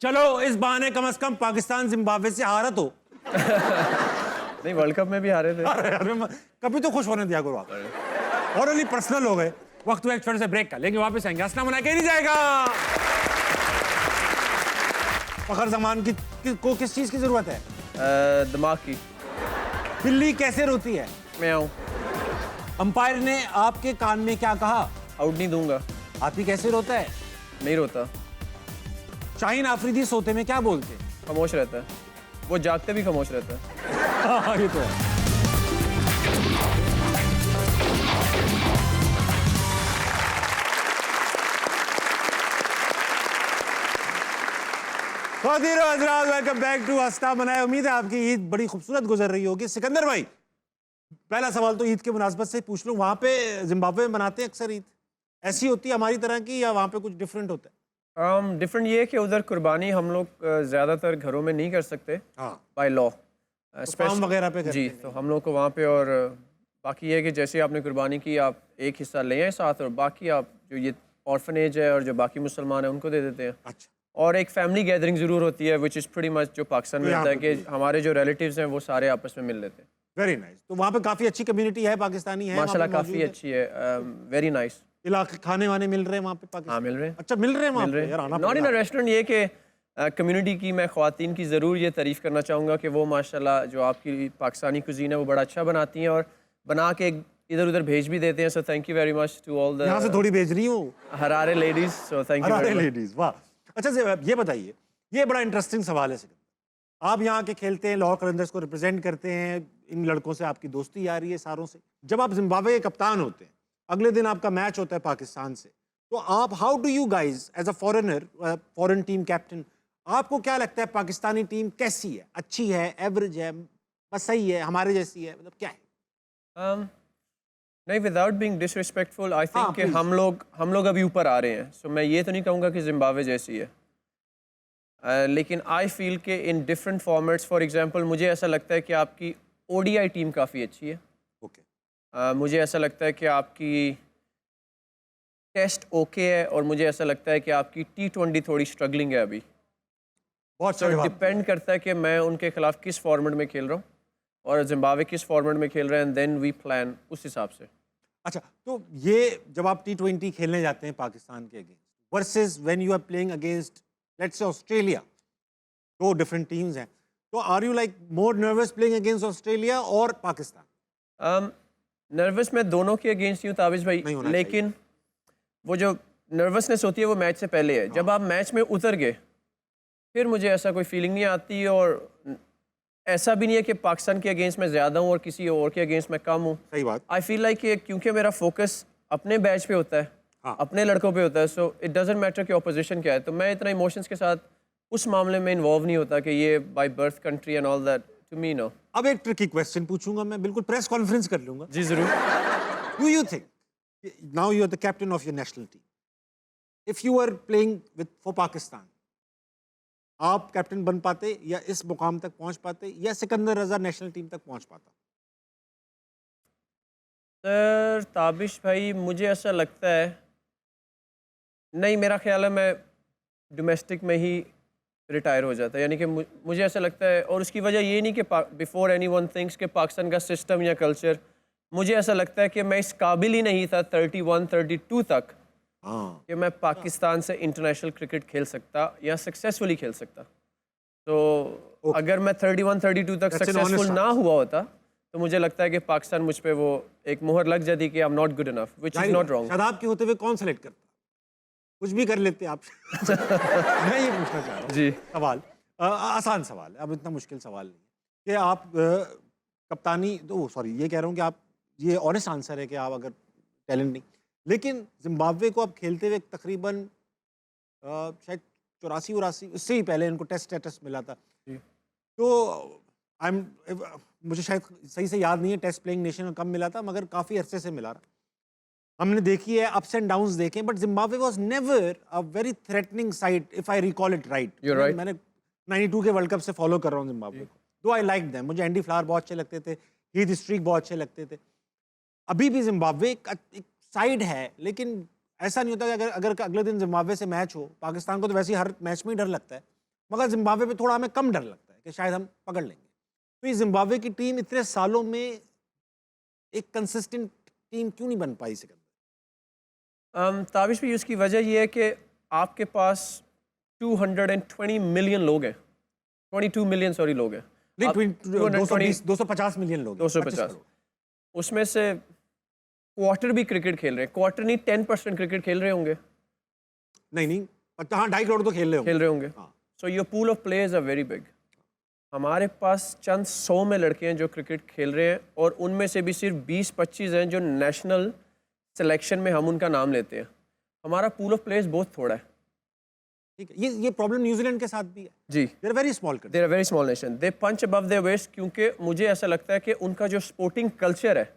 Speaker 1: चलो इस बहाने कम से कम पाकिस्तान जिम्बाब्वे से हारा तो।
Speaker 2: नहीं, वर्ल्ड कप में भी हारे थे।
Speaker 1: अरे कभी तो खुश होने दिया करो आप। और ओनली पर्सनल हो गए। वक्त हुआ एक छोटे से ब्रेक का, लेकिन वापस आएंगे। हंसना मना के नहीं जाएगा। फखर जमान को किस चीज की जरूरत है?
Speaker 2: दिमाग की।
Speaker 1: बिल्ली कैसे रोती है?
Speaker 2: मैं आऊँ।
Speaker 1: अंपायर ने आपके कान में क्या कहा?
Speaker 2: आउट नहीं दूंगा।
Speaker 1: हाथी कैसे रोता है?
Speaker 2: नहीं रोता।
Speaker 1: शाहीन आफरीदी सोते में क्या बोलते हैं?
Speaker 2: खामोश रहता है। वो जागते भी खामोश रहता है।
Speaker 1: हाँ, ये तो है। वेलकम बैक टू हंसना मनाए। उम्मीद है आपकी ईद बड़ी खूबसूरत गुजर रही होगी। सिकंदर भाई, पहला सवाल तो ईद के मुनासबत से पूछ लूं, वहां पे जिम्बाब्वे में मनाते हैं अक्सर ईद? ऐसी होती है हमारी तरह की, या वहां पे कुछ डिफरेंट होता है?
Speaker 2: डिफरेंट ये है कि उधर कुर्बानी हम लोग ज़्यादातर घरों में नहीं कर सकते
Speaker 1: हाँ,
Speaker 2: बाय लॉ।
Speaker 1: फार्म वगैरह पे करते
Speaker 2: जी,
Speaker 1: हैं।
Speaker 2: तो हम लोग को वहाँ पे, और बाकी ये है कि जैसे आपने कुर्बानी की, आप एक हिस्सा ले आए साथ, और बाकी आप जो ये ऑर्फनेज है और जो बाकी मुसलमान हैं उनको दे देते हैं।
Speaker 1: अच्छा,
Speaker 2: और एक फैमिली गैदरिंग ज़रूर होती है, विच इज़ प्रीटी मच जो पाकिस्तान में
Speaker 1: यहाँ
Speaker 2: होता है
Speaker 1: पे
Speaker 2: कि हमारे जो रिलेटिव्स हैं वो सारे आपस में मिल लेते हैं।
Speaker 1: Very nice. तो वहाँ पे काफी अच्छी कम्युनिटी है, पाकिस्तानी है
Speaker 2: माशाल्लाह
Speaker 1: वहाँ पे
Speaker 2: काफ़ी
Speaker 1: मौजूद है?
Speaker 2: अच्छी है। Very nice.
Speaker 1: इलाके खाने वाने मिल रहे हैं वहाँ पे
Speaker 2: हाँ,
Speaker 1: पाकिस्तान?
Speaker 2: मिल रहे हैं।
Speaker 1: अच्छा, मिल रहे हैं वहाँ
Speaker 2: मिल
Speaker 1: पे?
Speaker 2: रहे
Speaker 1: यार आना
Speaker 2: हैं। नॉट इन अ
Speaker 1: पड़ेगा।
Speaker 2: रेस्टोरेंट। ये कि कम्युनिटी की, मैं ख़वातीन की ज़रूर ये तारीफ़ करना चाहूँगा कि वो माशाल्लाह जो आपकी पाकिस्तानी कुज़ीन है वो बड़ा अच्छा बनाती हैं, और बना के इधर उधर भेज भी देते हैं। So thank you very much to all
Speaker 1: यहाँ से
Speaker 2: द
Speaker 1: थोड़ी भेज रही हूँ।
Speaker 2: Harare ladies. So thank you
Speaker 1: अरे
Speaker 2: वेरी मच।
Speaker 1: लेडीज, वाह। अच्छा ये बताइए, ये बड़ा इंटरेस्टिंग सवाल है सिकंदर। आप यहाँ के खेलते हैं, लाहौर कलंदर्स को रिप्रेजेंट करते हैं, इन लड़कों से आपकी दोस्ती आ रही है सारों से। जब आप जिम्बाब्वे के कप्तान होते हैं, अगले दिन आपका मैच होता है पाकिस्तान से, तो आप how do you guys as a foreigner, foreign team captain, आपको क्या लगता है पाकिस्तानी टीम कैसी है? अच्छी है, एवरेज है, बस सही है, हमारे जैसी है, मतलब क्या है?
Speaker 2: नहीं, विदाउट बीइंग डिसरिस्पेक्टफुल, आई
Speaker 1: हाँ,
Speaker 2: थिंक कि
Speaker 1: please.
Speaker 2: हम लोग अभी ऊपर आ रहे हैं। सो मैं ये तो नहीं कहूँगा कि जिम्बाब्वे जैसी है, लेकिन आई फील कि in different formats, for example मुझे ऐसा लगता है कि आपकी ओडीआई टीम काफ़ी अच्छी है।
Speaker 1: ओके,
Speaker 2: मुझे ऐसा लगता है कि आपकी टेस्ट ओके है, और मुझे ऐसा लगता है कि आपकी T20 थोड़ी स्ट्रगलिंग है अभी।
Speaker 1: बहुत अच्छा
Speaker 2: तो
Speaker 1: जवाब।
Speaker 2: डिपेंड करता है कि मैं उनके खिलाफ किस फॉर्मेट में खेल रहा हूँ, और जिम्बाब्वे किस फॉर्मेट में खेल रहे हैं, देन वी प्लान उस हिसाब से।
Speaker 1: अच्छा, तो ये जब आप T20 खेलने जाते हैं पाकिस्तान के against, versus when you are playing against let's say Australia, दो डिफरेंट टीम्स हैं, तो are you like more nervous playing against Australia और पाकिस्तान?
Speaker 2: नर्वस मैं दोनों के अगेंस्ट ही हूँ ताबिश
Speaker 1: नहीं
Speaker 2: भाई,
Speaker 1: होना
Speaker 2: लेकिन वो जो नर्वसनेस होती है वो मैच से पहले है। जब आप मैच में उतर गए फिर मुझे ऐसा कोई फीलिंग नहीं आती, और ऐसा भी नहीं है कि पाकिस्तान के अगेंस्ट मैं ज़्यादा हूँ और किसी और के अगेंस्ट मैं कम हूँ।
Speaker 1: सही बात।
Speaker 2: आई फील लाइक कि क्योंकि मेरा फोकस अपने बैच पे होता है,
Speaker 1: हाँ।
Speaker 2: अपने लड़कों पे होता है, सो इट डजेंट मैटर कि ऑपोजिशन क्या है, तो मैं इतना इमोशंस के साथ उस मामले में इन्वॉल्व नहीं होता कि ये by birth country and all that, to me no.
Speaker 1: अब एक ट्रिकी क्वेश्चन पूछूंगा मैं, बिल्कुल प्रेस कॉन्फ्रेंस कर लूंगा।
Speaker 2: जी ज़रूर।
Speaker 1: Do you think now you are the captain of your national team, if you are playing with for Pakistan, आप कैप्टन बन पाते, या इस मुकाम तक पहुंच पाते, या सिकंदर रजा नेशनल टीम तक पहुंच पाता?
Speaker 2: सर ताबिश भाई, मुझे ऐसा लगता है नहीं, मेरा ख्याल है मैं डोमेस्टिक में ही रिटायर हो जाता है। यानी कि मुझे ऐसा लगता है, और उसकी वजह ये नहीं कि बिफोर एनी वन थिंग्स कि पाकिस्तान का सिस्टम या कल्चर, मुझे ऐसा लगता है कि मैं इस काबिल ही नहीं था 31-32 तक
Speaker 1: हाँ,
Speaker 2: कि मैं पाकिस्तान से इंटरनेशनल क्रिकेट खेल सकता या सक्सेसफुली खेल सकता। तो अगर मैं 31-32 तक
Speaker 1: That's an
Speaker 2: सक्सेसफुल
Speaker 1: honest
Speaker 2: ना हुआ होता तो मुझे लगता है कि पाकिस्तान मुझ पे वो एक मोहर लग जाती कि I am not good enough, which is not wrong.
Speaker 1: Shadab के होते हुए कौन सेलेक्ट करता? कुछ भी कर लेते आप। मैं ये पूछना चाह रहा हूँ
Speaker 2: जी।
Speaker 1: सवाल, आसान सवाल है, अब इतना मुश्किल सवाल नहीं है कि आप कप्तानी, तो सॉरी ये कह रहा हूँ कि आप, ये ऑनेस्ट आंसर है कि आप अगर टैलेंट नहीं, लेकिन जिम्बाब्वे को आप खेलते हुए तकरीबन शायद 84 उससे ही पहले इनको टेस्ट स्टेटस मिला था। तो मुझे शायद सही से याद नहीं है टेस्ट प्लेइंग नेशन कब मिला था, मगर काफ़ी अरसे से मिला रहा। हमने देखी है अप्स एंड डाउन्स देखे, but Zimbabwe was never a very threatening side if I recall it right.
Speaker 2: You're right.
Speaker 1: मैंने 92 के वर्ल्ड कप से फॉलो कर रहा हूँ जिम्बाब्वे को। दो आई लाइक देम, मुझे एंडी फ्लावर बहुत अच्छे लगते थे, हीथ स्ट्रीक बहुत अच्छे लगते थे। अभी भी जिम्बाब्वे एक साइड है, लेकिन ऐसा नहीं होता कि अगर अगले दिन जिम्बाब्वे से मैच हो, पाकिस्तान को तो वैसे ही हर मैच में ही डर लगता है, मगर जिम्बाब्वे पे थोड़ा हमें कम डर लगता है कि शायद हम पकड़ लेंगे। तो ये जिम्बाब्वे की टीम इतने सालों में एक कंसिस्टेंट टीम क्यों नहीं बन पाई सिकंदर?
Speaker 2: ताबिश भी उसकी वजह यह है कि आपके पास 220 मिलियन लोग हैं, 22 मिलियन सॉरी लोग हैं।
Speaker 1: नहीं,
Speaker 2: आप
Speaker 1: 250 मिलियन लोग,
Speaker 2: 250 उसमें से क्वार्टर भी क्रिकेट खेल रहे हैं, क्वार्टर नहीं 10% क्रिकेट खेल रहे होंगे।
Speaker 1: नहीं, हाँ 2.5 करोड़ तो खेल रहे होंगे।
Speaker 2: हाँ। So your pool of players are very big. हमारे पास चंद 100 में लड़के हैं जो क्रिकेट खेल रहे हैं, और उनमें से भी सिर्फ 20-25 हैं जो नेशनल सिलेक्शन में हम उनका नाम लेते हैं। हमारा पूल ऑफ प्लेयर्स बहुत थोड़ा है।
Speaker 1: ठीक है, ये प्रॉब्लम न्यूजीलैंड के साथ भी है।
Speaker 2: जी,
Speaker 1: they are very small country,
Speaker 2: they are very small nation, they punch above their weight, क्योंकि मुझे ऐसा लगता है कि उनका जो स्पोर्टिंग कल्चर है,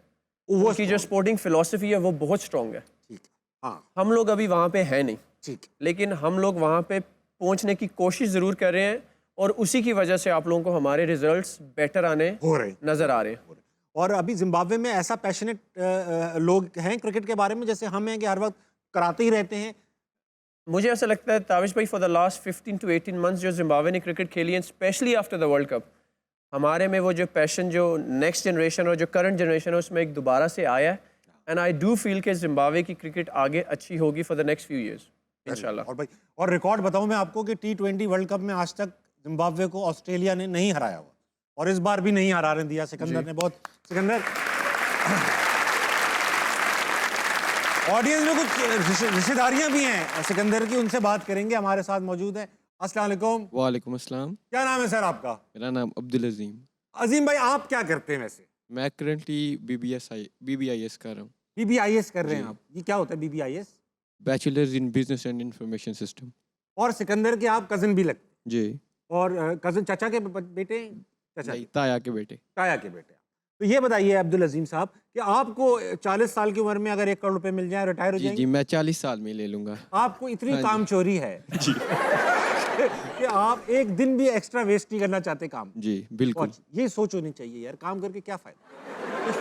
Speaker 2: उनकी जो स्पोर्टिंग फिलॉसफी है वो बहुत स्ट्रॉन्ग है।
Speaker 1: ठीक है, हाँ
Speaker 2: हम लोग अभी वहाँ पे हैं नहीं,
Speaker 1: ठीक है।
Speaker 2: लेकिन हम लोग वहाँ पे पहुँचने की कोशिश ज़रूर कर रहे हैं, और उसी की वजह से आप लोगों को हमारे रिजल्ट्स बेटर आने
Speaker 1: हो रहे
Speaker 2: नज़र आ रहे हैं।
Speaker 1: और अभी जिम्बाब्वे में ऐसा पैशनेट लोग हैं क्रिकेट के बारे में जैसे हम हैं कि हर वक्त कराते ही रहते हैं।
Speaker 2: मुझे ऐसा लगता है ताविश भाई, for the last 15 to 18 months जो जिम्बाब्वे ने क्रिकेट खेली है, specially after the world cup, हमारे में वो जो पैशन जो नेक्स्ट जनरेशन और जो करंट जनरेशन है उसमें एक दोबारा से आया है। एंड आई डू फील कि जिम्बाब्वे की क्रिकेट आगे अच्छी होगी for the next few years इंशाल्लाह।
Speaker 1: और भाई, और रिकॉर्ड बताऊं मैं आपको कि T20 वर्ल्ड कप में आज तक जिम्बाब्वे को ऑस्ट्रेलिया ने नहीं हराया हुआ, और इस बार भी नहीं हराने दिया सिकंदर ने। बहुत सिकंदर, ऑडियंस में कुछ रिश्तेदारियां भी हैं सिकंदर की, उनसे बात करेंगे। हमारे साथ मौजूद हैं। अस्सलाम वालेकुम।
Speaker 5: वालेकुम अस्सलाम।
Speaker 1: क्या नाम है सर आपका?
Speaker 5: मेरा नाम अब्दुल अजीम।
Speaker 1: अजीम भाई, आप क्या करते हैं वैसे?
Speaker 5: मैं करंटली BBIS कर रहा हूँ।
Speaker 1: BBIS कर रहे हैं आप? ये क्या होता है BBIS?
Speaker 5: Bachelors in business and information system.
Speaker 1: और सिकंदर के आप कजिन भी लगते हैं?
Speaker 5: जी।
Speaker 1: और कजिन चाचा के बेटे? चाचा
Speaker 5: नहीं, ताया के बेटे।
Speaker 1: ताया के बेटे। तो ये बताइए अब्दुल अजीम साहब कि आपको 40 साल की उम्र में अगर 1 करोड़ रुपए मिल जाए, रिटायर हो
Speaker 5: जी
Speaker 1: जाएंगे?
Speaker 5: जी, मैं 40 साल में ले लूँगा।
Speaker 1: आपको इतनी
Speaker 5: हाँ जी।
Speaker 1: काम चोरी है
Speaker 5: जी
Speaker 1: कि आप एक दिन भी एक्स्ट्रा वेस्ट नहीं करना चाहते काम।
Speaker 5: जी बिल्कुल।
Speaker 1: बहुत, ये सोच होनी चाहिए यार, काम करके क्या फायदा। कुछ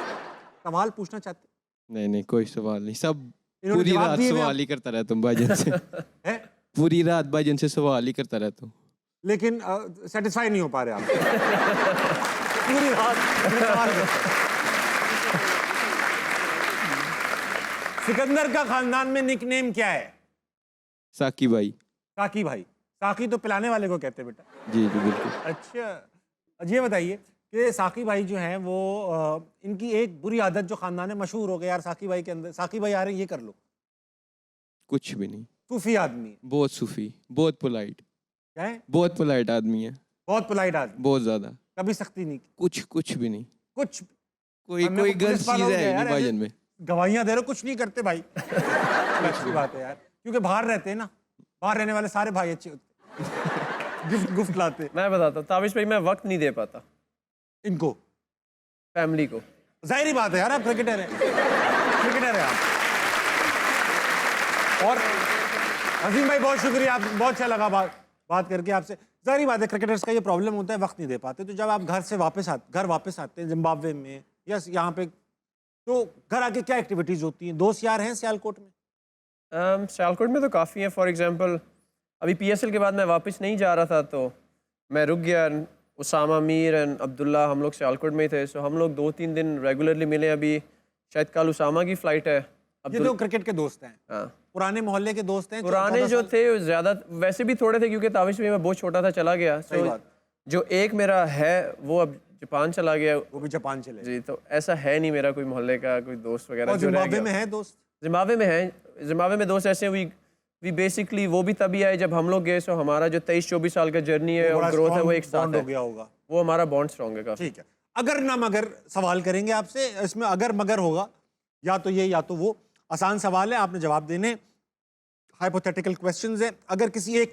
Speaker 1: सवाल पूछना चाहते
Speaker 5: नहीं नहीं, कोई सवाल नहीं, सब
Speaker 1: इन्होंने
Speaker 5: पूरी
Speaker 1: जवाब
Speaker 5: रात
Speaker 1: दिए हुए
Speaker 5: सवाल ही करता रहता हूँ भाईजान से।
Speaker 1: हैं?
Speaker 5: पूरी रात भाईजान से सवाल ही करता रहता हूँ।
Speaker 1: लेकिन सेटिस्फाई नहीं हो पा रहे आप। पूरी रात सवाल करते हैं। सिकंदर का खानदान में निकनेम क्या है?
Speaker 5: साकी भाई।
Speaker 1: साकी भाई। साकी तो पिलाने वाले को कहते हैं बेटा।
Speaker 5: जी जी बिल्कुल।
Speaker 1: अच्छा, ये बताइए कि साकी भाई जो हैं वो इनकी एक बुरी आदत जो खानदान में मशहूर हो गया, यार साकी भाई के अंदर, साकी भाई आ रहे हैं ये कर लो।
Speaker 5: कुछ भी नहीं,
Speaker 1: सूफी आदमी है।
Speaker 5: बहुत सूफी, बहुत पोलाइट।
Speaker 1: क्या है?
Speaker 5: बहुत पोलाइट आदमी है,
Speaker 1: बहुत पोलाइट आदमी,
Speaker 5: बहुत ज्यादा।
Speaker 1: कभी सख्ती नहीं की।
Speaker 5: कुछ भी नहीं,
Speaker 1: कुछ
Speaker 5: कोई
Speaker 1: हमें
Speaker 5: कोई
Speaker 1: को
Speaker 5: गलत
Speaker 1: पुलिस वालों
Speaker 5: चीज
Speaker 1: को
Speaker 5: है
Speaker 1: यार
Speaker 5: नहीं भाईजान में।
Speaker 1: गवाहियां दे रहे हो, कुछ नहीं करते भाई। अच्छी बात है यार, क्योंकि बाहर रहते हैं ना, बाहर रहने वाले सारे भाई अच्छे होते हैं। गिफ्ट गुफ्ट लाते हैं।
Speaker 2: मैं बताता हूँ ताबिश भाई, मैं वक्त नहीं दे पाता
Speaker 1: इनको,
Speaker 2: फैमिली को।
Speaker 1: जाहिर बात है यार, आप क्रिकेटर हैं, क्रिकेटर हैं आप। और अजीम भाई बहुत शुक्रिया, आप बहुत अच्छा लगा बात करके आपसे। जाहिर बात है क्रिकेटर्स का ये प्रॉब्लम होता है, वक्त नहीं दे पाते। तो जब आप घर वापस आते हैं जिम्बाब्वे में या यहाँ पे, तो घर आके क्या एक्टिविटीज होती हैं? दोस्त यार हैं सियालकोट में?
Speaker 2: सियालकोट में तो काफ़ी है। फॉर एग्जांपल अभी PSL के बाद मैं वापस नहीं जा रहा था, तो मैं रुक गया। उसामा, मीर एंड अब्दुल्ला हम लोग सियालकोट में ही थे, सो हम लोग 2-3 दिन रेगुलरली मिले। अभी शायद कल उसामा की फ़्लाइट है।
Speaker 1: ये तो क्रिकेट के दोस्त हैं,
Speaker 2: हाँ,
Speaker 1: पुराने मोहल्ले के दोस्त हैं।
Speaker 2: पुराने जो थे ज़्यादा, वैसे भी थोड़े थे क्योंकि ताबिश में मैं बहुत छोटा था, चला गया।
Speaker 1: सही बात।
Speaker 2: जो एक मेरा है वो अब जापान चला गया।
Speaker 1: वो भी जापान चले।
Speaker 2: जी, तो ऐसा है नहीं मेरा कोई मोहल्ले का कोई दोस्त वगैरह
Speaker 1: और
Speaker 2: जो रह
Speaker 1: जिम्बाब्वे
Speaker 2: गया।
Speaker 1: में है दोस्त?
Speaker 2: जिम्बाब्वे में है, जिम्बाब्वे में दोस्त ऐसे वी बेसिकली वो भी तभी आए जब हम लोग गए। सो हमारा जो 23-24 साल का जर्नी है और ग्रोथ है वो एक साथ
Speaker 1: हो गया होगा।
Speaker 2: वो हमारा बॉन्ड स्ट्रॉन्ग है काफी।
Speaker 1: ठीक है, अगर ना मगर सवाल करेंगे आपसे, इसमें अगर मगर होगा, या तो ये या तो वो। आसान सवाल है, आपने जवाब देने। हाइपोथेटिकल क्वेश्चंस हैं। अगर किसी एक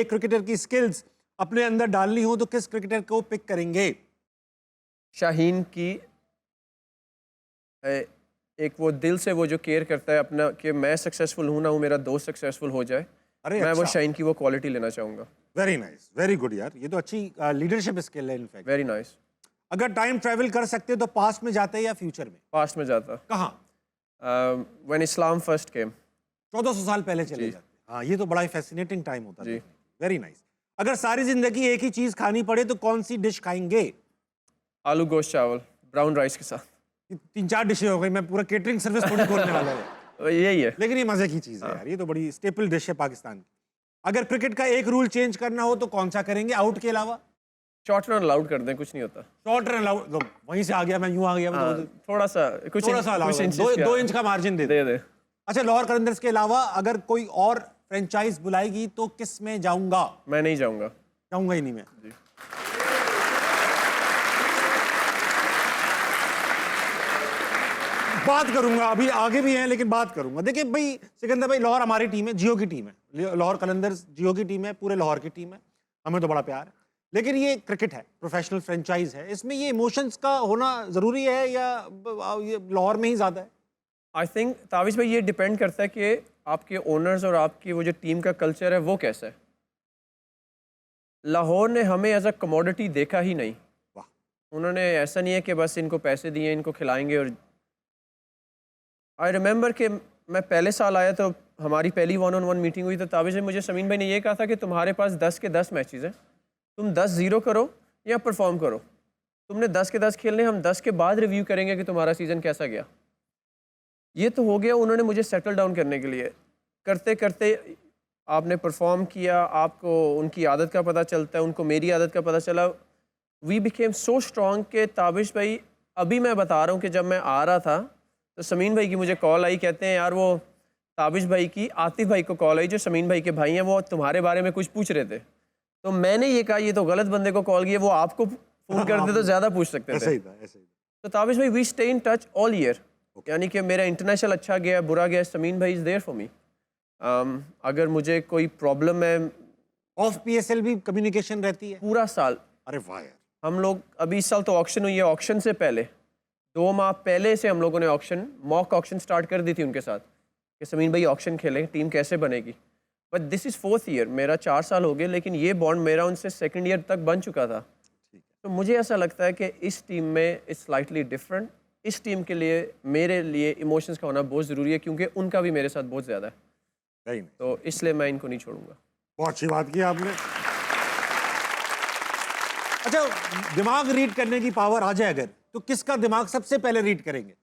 Speaker 1: क्रिकेटर की स्किल्स अपने अंदर डालनी हो तो किस क्रिकेटर को पिक करेंगे?
Speaker 2: शाहीन की एक वो दिल से वो जो केयर करता है अपना कि मैं सक्सेसफुल हूँ ना हूँ, मेरा दोस्त सक्सेसफुल हो जाए,
Speaker 1: अरे
Speaker 2: मैं वो
Speaker 1: अच्छा।
Speaker 2: शाहीन की वो क्वालिटी लेना चाहूँगा।
Speaker 1: वेरी नाइस, वेरी गुड यार, ये तो अच्छी लीडरशिप स्किल है इनफैक्ट।
Speaker 2: Very nice.
Speaker 1: अगर टाइम ट्रैवल कर सकते तो पास्ट में जाते या फ्यूचर में?
Speaker 2: पास्ट में जाता।
Speaker 1: कहाँ?
Speaker 2: When Islam first came.
Speaker 1: 1400 साल पहले चले जाते। हाँ, ये तो बड़ा ही फैसिनेटिंग टाइम होता
Speaker 2: जी।
Speaker 1: है। Very nice. अगर सारी जिंदगी एक ही चीज खानी पड़े तो कौन सी डिश खाएंगे?
Speaker 2: आलू गोश्त चावल ब्राउन राइस के साथ।
Speaker 1: 3-4 डिशें हो गई, मैं पूरा केटरिंग सर्विस थोड़ी खोलने वाला हूँ।
Speaker 2: यही है।
Speaker 1: लेकिन ये मजे की चीज है यार, ये तो बड़ी स्टेपल डिश है पाकिस्तान की। अगर क्रिकेट का एक रूल चेंज करना हो तो कौन सा करेंगे आउट के अलावा?
Speaker 2: शॉर्ट रन अलाउड कर दें, कुछ नहीं होता।
Speaker 1: शॉर्ट रन अलाउड, वहीं से आ गया मैं यूं आ गया,
Speaker 2: हाँ, थोड़ा सा कुछ
Speaker 1: थोड़ा सा
Speaker 2: कुछ इंचेस
Speaker 1: 2 इंच का मार्जिन दे
Speaker 2: दे दे।
Speaker 1: अच्छा, लाहौर कलंदर्स के अलावा अगर कोई और फ्रेंचाइज बुलाएगी तो किस में जाऊंगा?
Speaker 2: मैं नहीं जाऊंगा।
Speaker 1: जाऊंगा ही नहीं मैं। बात करूंगा, अभी आगे भी हैं लेकिन बात करूंगा। देखिए भाई सिकंदर भाई, लाहौर हमारी टीम है, जियो की टीम है, लाहौर कलंदर्स जियो की टीम है, पूरे लाहौर की टीम है, हमें तो बड़ा प्यार है। लेकिन ये क्रिकेट है, प्रोफेशनल फ्रेंचाइज है, इसमें ये इमोशंस का होना जरूरी है या ये लाहौर में ही ज्यादा है?
Speaker 2: आई थिंक ताविश भाई ये डिपेंड करता है कि आपके ओनर्स और आपकी वो जो टीम का कल्चर है वो कैसा है। लाहौर ने हमें एज अ कमोडिटी देखा ही नहीं।
Speaker 1: वाह।
Speaker 2: उन्होंने ऐसा नहीं है कि बस इनको पैसे दिए इनको खिलाएंगे। और आई रिमेंबर कि मैं पहले साल आया तो हमारी पहली 1-on-1 मीटिंग हुई तो ताविश भाई मुझे समीन भाई ने ये कहा था कि तुम्हारे पास 10 के 10 मैचेस हैं, तुम 10-0 करो या परफॉर्म करो, तुमने 10 के 10 खेलने, हम 10 के बाद रिव्यू करेंगे कि तुम्हारा सीज़न कैसा गया। ये तो हो गया उन्होंने मुझे सेटल डाउन करने के लिए। करते करते आपने परफॉर्म किया, आपको उनकी आदत का पता चलता है, उनको मेरी आदत का पता चला। वी बिकेम सो स्ट्रॉन्ग के ताबिश भाई अभी मैं बता रहा हूँ कि जब मैं आ रहा था तो समीन भाई की मुझे कॉल आई, कहते हैं यार वो ताबिश भाई की आतिफ भाई को कॉल आई जो समीन भाई के भाई हैं, वो तुम्हारे बारे में कुछ पूछ रहे थे। तो मैंने ये कहा ये तो गलत बंदे को कॉल किया, वो आपको फ़ोन करते तो ज़्यादा पूछ सकते
Speaker 1: ऐसा
Speaker 2: थे।
Speaker 1: ही था, ऐसा ही था।
Speaker 2: तो ताबिश भाई we stay in touch all year, यानी कि मेरा इंटरनेशनल अच्छा गया बुरा गया, समीन भाई इज़ देयर फॉर मी। अगर मुझे कोई प्रॉब्लम है,
Speaker 1: ऑफ पीएसएल भी कम्युनिकेशन रहती है
Speaker 2: पूरा साल।
Speaker 1: अरे वाह यार।
Speaker 2: हम लोग अभी इस साल तो ऑक्शन हुई है, ऑक्शन से पहले 2 माह पहले से हम लोगों ने मॉक ऑक्शन स्टार्ट कर दी थी उनके साथ कि समीन भाई ऑक्शन खेलें, टीम कैसे बनेगी। But this is 4th year, मेरा 4 साल हो गए, लेकिन ये बॉन्ड मेरा उनसे 2nd ईयर तक बन चुका था। तो मुझे ऐसा लगता है कि इस टीम में इट्स स्लाइटली डिफरेंट। इस टीम के लिए मेरे लिए इमोशंस का होना बहुत ज़रूरी है क्योंकि उनका भी मेरे साथ बहुत ज़्यादा है,
Speaker 1: वेरी नाइस।
Speaker 2: तो इसलिए मैं इनको नहीं छोड़ूंगा।
Speaker 1: बहुत अच्छी बात की आपने। अच्छा, दिमाग रीड करने की पावर आ जाए अगर, तो किसका दिमाग सबसे पहले रीड करेंगे?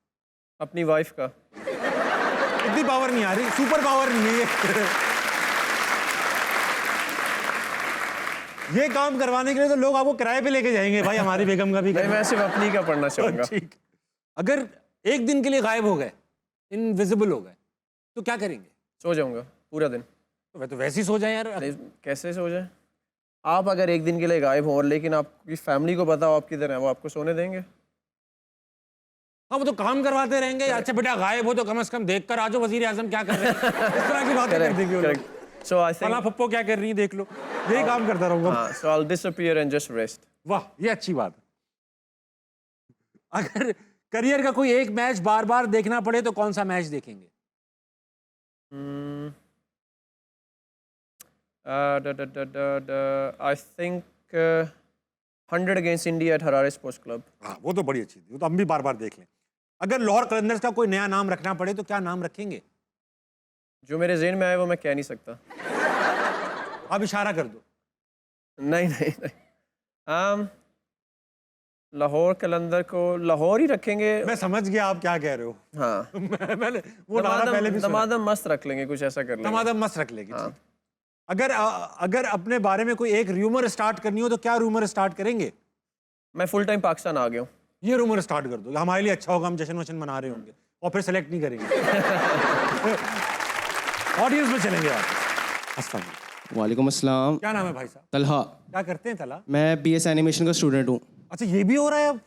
Speaker 2: अपनी वाइफ का।
Speaker 1: इतनी पावर नहीं आ रही, सुपर पावर नहीं है। ये काम करवाने के लिए तो लोग आपको किराए पे लेके जाएंगे भाई, हमारी बेगम का भी
Speaker 2: नहीं, मैं सिर्फ अपनी का पढ़ना चाहूँगा।
Speaker 1: ठीक। अगर एक दिन के लिए गायब हो गए, इनविजिबल हो गए, तो क्या करेंगे?
Speaker 2: सो जाऊँगा पूरा दिन।
Speaker 1: तो मैं तो वैसे ही सो जाए यार।
Speaker 2: नहीं, कैसे सो जाए? आप अगर एक दिन के लिए गायब हो और लेकिन आपकी फैमिली को पता हो आप किधर हैं, वो आपको सोने देंगे?
Speaker 1: हाँ, वो तो काम करवाते रहेंगे। अच्छा बेटा गायब हो तो कम से कम देख कर आ जाओ वजीर आजम क्या कर रहे हैं। इस तरह की बातें कर देंगे वो लोग।
Speaker 2: So I
Speaker 1: फला
Speaker 2: think
Speaker 1: पप्पो क्या कर रही है देख लो, यही काम करता रहूंगा।
Speaker 2: हाँ, so I'll disappear and just rest.
Speaker 1: वाह, ये अच्छी बात है। अगर करियर का कोई एक मैच बार बार देखना पड़े तो कौन सा मैच देखेंगे?
Speaker 2: I think 100 against India at Harare Sports Club.
Speaker 1: हाँ, वो तो बड़ी अच्छी थी, वो तो हम भी बार बार देख लें। अगर लाहौर कलंदर्स का कोई नया नाम रखना पड़े तो क्या नाम रखेंगे?
Speaker 2: जो मेरे ज़हन में आए वो मैं कह नहीं सकता।
Speaker 1: आप इशारा कर दो।
Speaker 2: नहीं नहीं नहीं, लाहौर कलंदर को लाहौर ही रखेंगे।
Speaker 1: मैं समझ गया आप क्या कह रहे हो।
Speaker 2: हाँ,
Speaker 1: मैंने वो नारा पहले भी सुना।
Speaker 2: दमादम मस्त रख लेंगे, कुछ ऐसा कर लेंगे।
Speaker 1: दमादम मस्त रख लेगी।
Speaker 2: हाँ।
Speaker 1: ठीक। अगर अपने बारे में कोई एक रूमर स्टार्ट करनी हो तो क्या रूमर स्टार्ट करेंगे?
Speaker 2: मैं फुल टाइम पाकिस्तान आ गया हूँ।
Speaker 1: ये रूमर स्टार्ट कर दो, हमारे लिए अच्छा होगा, हम जश्न वशन मना रहे होंगे और फिर सेलेक्ट नहीं करेंगे। ऑडियंस में चलेंगे आप। अस्सलाम वालेकुम।
Speaker 5: वालेकुम अस्सलाम।
Speaker 1: क्या नाम है भाई साहब?
Speaker 5: तलहा।
Speaker 1: क्या करते हैं तला?
Speaker 5: मैं BS एनिमेशन का स्टूडेंट हूँ।
Speaker 1: अच्छा, ये भी हो रहा है अब?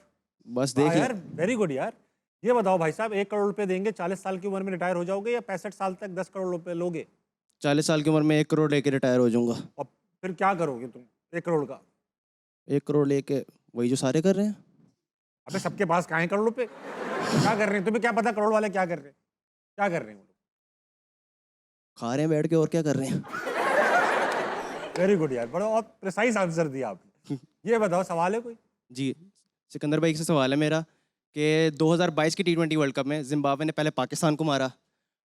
Speaker 5: बस
Speaker 1: हाँ
Speaker 5: देखिए।
Speaker 1: यार, वेरी गुड यार। ये बताओ भाई साहब, 1 करोड़ रुपए देंगे, 40 साल की उम्र में रिटायर हो जाओगे या 65 साल तक 10 करोड़ रुपए लोगे?
Speaker 8: 40 साल की उम्र में 1 करोड़ लेके रिटायर हो जाऊंगा।
Speaker 1: और फिर क्या करोगे तुम 1 करोड़ का?
Speaker 8: 1 करोड़ लेके वही जो सारे कर रहे हैं।
Speaker 1: अबे सबके पास कहाँ है करोड़ रुपए? क्या कर रहे हैं? तुम्हें क्या पता करोड़ वाले क्या कर रहे हैं? क्या कर रहे हैं वो लोग?
Speaker 8: खा रहे हैं बैठ के, और क्या कर रहे हैं।
Speaker 1: वेरी गुड यार, बड़ा और प्रिसाइज आंसर दिया आपने। ये बताओ, सवाल है कोई?
Speaker 8: जी, सिकंदर भाई से सवाल है मेरा कि 2022 की T20 वर्ल्ड कप में जिम्बाब्वे ने पहले पाकिस्तान को मारा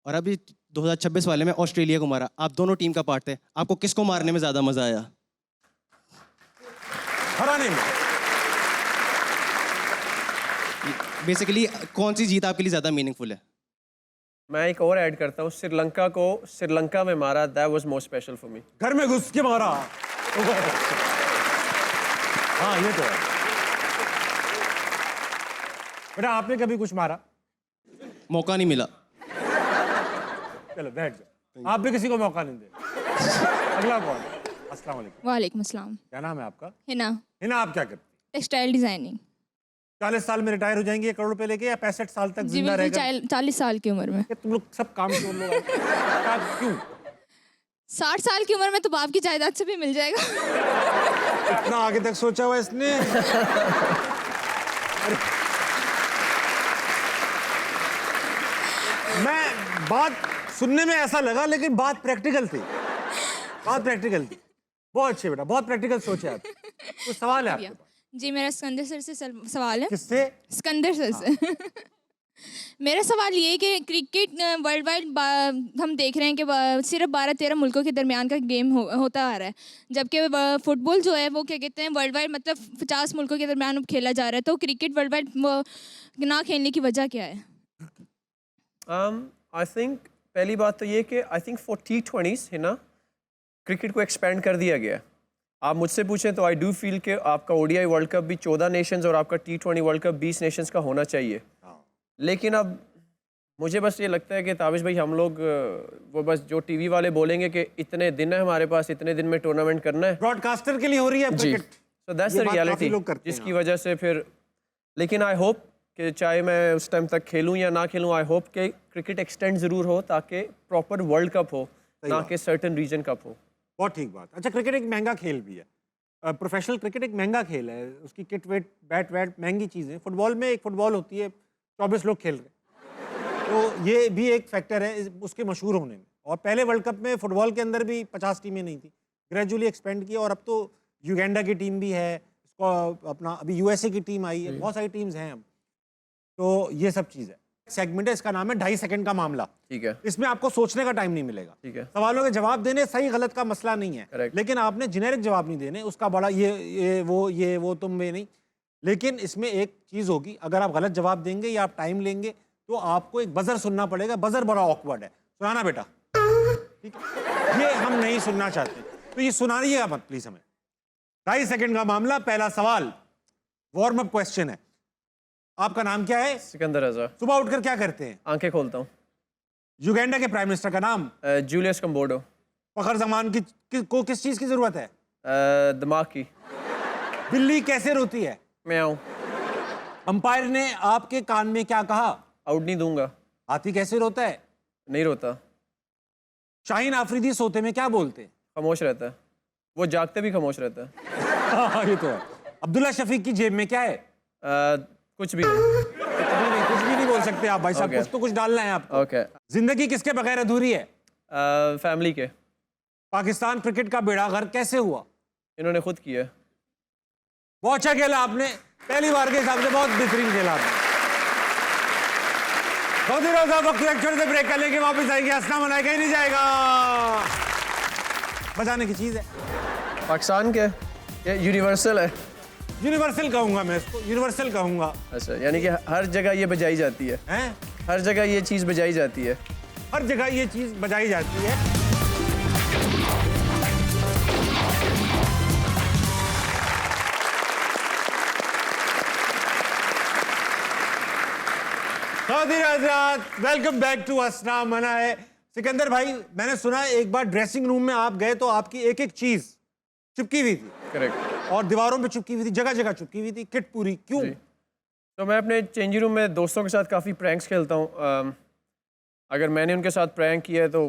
Speaker 8: और अभी 2026 वाले में ऑस्ट्रेलिया को मारा। आप दोनों टीम का पार्ट थे, आपको किसको मारने में ज़्यादा मज़ा आया?
Speaker 1: हराने में।
Speaker 8: बेसिकली कौन सी जीत आपके लिए ज़्यादा मीनिंगफुल है?
Speaker 2: मैं एक और ऐड करता हूँ, श्रीलंका को श्रीलंका में मारा, that was more special for me.
Speaker 1: घर में घुस के मारा। हाँ ये तो है। बेटा आपने कभी कुछ मारा?
Speaker 8: मौका नहीं मिला।
Speaker 1: चलो बैठ जाओ, आप भी किसी को मौका नहीं दे। अगला कौन? अस्सलाम वालेकुम।
Speaker 9: वालेकुम अस्सलाम।
Speaker 1: क्या नाम है आपका?
Speaker 9: हिना,
Speaker 1: हिना, आप क्या करती हैं?
Speaker 9: Textile designing.
Speaker 1: 40 साल में रिटायर हो जाएंगे 1 करोड़ रुपए लेके, या 65 साल तक
Speaker 9: जी
Speaker 1: जिंदा
Speaker 9: बिल्कुल,
Speaker 1: रहेगा?
Speaker 9: 40 साल की उम्र में।
Speaker 1: ये तुम लोग सब काम क्यों लोग क्यों?
Speaker 9: 60 साल की उम्र में तो बाप की जायदाद से भी मिल जाएगा।
Speaker 1: इतना आगे तक सोचा हुआ इसने। मैं बात सुनने में ऐसा लगा, लेकिन बात प्रैक्टिकल थी। बात प्रैक्टिकल थी। बहुत अच्छे बेटा, बहुत प्रैक्टिकल सोचे आप। कुछ सवाल है आपके पास?
Speaker 9: जी मेरा सिकंदर सर से सवाल है।
Speaker 1: किससे?
Speaker 9: सिकंदर सर से। मेरा सवाल ये है कि क्रिकेट वर्ल्ड वाइड हम देख रहे हैं कि सिर्फ 12-13 मुल्कों के दरमियान का गेम होता आ रहा है, जबकि फुटबॉल जो है वो क्या कहते हैं वर्ल्ड वाइड, मतलब 50 मुल्कों के दरमियान खेला जा रहा है। तो क्रिकेट वर्ल्ड वाइड ना खेलने की वजह क्या है?
Speaker 2: आई थिंक पहली बात तो ये कि आई थिंक फॉर T20s है ना, क्रिकेट को एक्सपेंड कर दिया गया। आप मुझसे पूछें तो आई डू फील कि आपका ODI वर्ल्ड कप भी 14 नेशंस और आपका T20 वर्ल्ड कप 20 नेशंस का होना चाहिए। लेकिन अब मुझे बस ये लगता है कि ताबिश भाई हम लोग वो बस जो टीवी वाले बोलेंगे कि इतने दिन है हमारे पास, इतने दिन में टूर्नामेंट करना है,
Speaker 1: ब्रॉडकास्टर के लिए हो रही है
Speaker 2: जी,
Speaker 1: क्रिकेट।
Speaker 2: सो दैट्स
Speaker 1: ये
Speaker 2: द
Speaker 1: बात काफी
Speaker 2: रियलिटी,
Speaker 1: लोग करते हैं।
Speaker 2: जिसकी वजह से फिर, लेकिन आई होप कि चाहे मैं उस टाइम तक खेलूं या ना खेलूं, आई होप कि क्रिकेट एक्सटेंड ज़रूर हो ताकि प्रॉपर वर्ल्ड कप हो, ना कि सर्टेन रीजन कप हो।
Speaker 1: बहुत ठीक बात। अच्छा, क्रिकेट एक महंगा खेल भी है। प्रोफेशनल क्रिकेट एक महंगा खेल है, उसकी किट वेट बैट वैट महंगी चीज़ें। फुटबॉल में एक फुटबॉल होती है, 24 लोग खेल रहे, तो ये भी एक फैक्टर है उसके मशहूर होने में। और पहले वर्ल्ड कप में फुटबॉल के अंदर भी 50 टीमें नहीं थी, ग्रेजुअली एक्सपेंड किया, और अब तो युगांडा की टीम भी है, इसको अपना अभी USA की टीम आई है, बहुत सारी टीम्स हैं अब। तो ये सब चीज़ है। सेगमेंट है, इसका नाम है 2.5 सेकंड का मामला।
Speaker 2: ठीक है,
Speaker 1: इसमें आपको सोचने का टाइम नहीं मिलेगा।
Speaker 2: ठीक है,
Speaker 1: सवालों के जवाब देने सही गलत का मसला नहीं है,
Speaker 2: Correct.
Speaker 1: लेकिन आपने जेनेरिक जवाब नहीं देने, उसका बड़ा ये वो तुम में नहीं। लेकिन इसमें एक चीज़ होगी, अगर आप गलत जवाब देंगे या आप टाइम लेंगे तो आपको एक बजर सुनना पड़ेगा। बजर बड़ा ऑकवर्ड है, सुनाना बेटा, ठीक है? ये हम नहीं सुनना चाहते, तो ये सुनाइएगा मत प्लीज हमें। 2.5 सेकंड का मामला। पहला सवाल वार्म अप क्वेश्चन है। आपका नाम क्या है?
Speaker 2: सिकंदर रजा।
Speaker 1: सुबह उठकर क्या करते हैं?
Speaker 2: आंखें खोलता हूँ।
Speaker 1: युगांडा के प्राइम मिनिस्टर का नाम?
Speaker 2: जूलियस कंबोडो।
Speaker 1: फखर जमान को किस चीज की जरूरत है?
Speaker 2: दिमाग की।
Speaker 1: बिल्ली कैसे रोती है?
Speaker 2: म्याऊं।
Speaker 1: अंपायर ने आपके कान में क्या कहा?
Speaker 2: आउट नहीं दूंगा।
Speaker 1: हाथी कैसे रोता है?
Speaker 2: नहीं रोता।
Speaker 1: शाहीन आफरीदी सोते में क्या बोलते हैं?
Speaker 2: खामोश रहता है। वो जागते भी खामोश रहता है।
Speaker 1: हाँ, ये तो है। अब्दुल्ला शफीक की जेब में क्या है?
Speaker 2: कुछ भी नहीं।
Speaker 1: कुछ भी नहीं बोल सकते आप भाई साहब,
Speaker 2: Okay.
Speaker 1: कुछ तो कुछ डालना है आपको।
Speaker 2: ओके।
Speaker 1: जिंदगी किसके बगैर अधूरी है?
Speaker 2: फैमिली के।
Speaker 1: पाकिस्तान क्रिकेट का बेड़ा गर्क कैसे हुआ?
Speaker 2: इन्होंने खुद किया।
Speaker 1: बहुत अच्छा खेला आपने, पहली बार के हिसाब से बहुत बेहतरीन खेला आपने। बहुत ही रोजा वक्त एक छोटे से ब्रेक कर लेके वापस आएंगे। हंसना मनाया कहीं नहीं जाएगा, बजाने की चीज है।
Speaker 2: पाकिस्तान के ये यूनिवर्सल है।
Speaker 1: यूनिवर्सल कहूंगा मैं इसको, यूनिवर्सल कहूंगा।
Speaker 2: अच्छा, यानी कि हर जगह ये बजाई जाती है।
Speaker 1: हैं?
Speaker 2: हर जगह ये चीज़ बजाई जाती है।
Speaker 1: हर जगह ये चीज बजाई जाती है। वेलकम बैक टू हंसना मना है। सिकंदर भाई, मैंने सुना है एक बार ड्रेसिंग रूम में आप गए तो आपकी एक एक चीज चिपकी हुई थी।
Speaker 2: करेक्ट।
Speaker 1: और दीवारों पे चिपकी हुई थी, जगह जगह चिपकी हुई थी, किट पूरी। क्यों?
Speaker 2: तो मैं अपने चेंजिंग रूम में दोस्तों के साथ काफ़ी प्रैंक्स खेलता हूँ। अगर मैंने उनके साथ प्रैंक किया है तो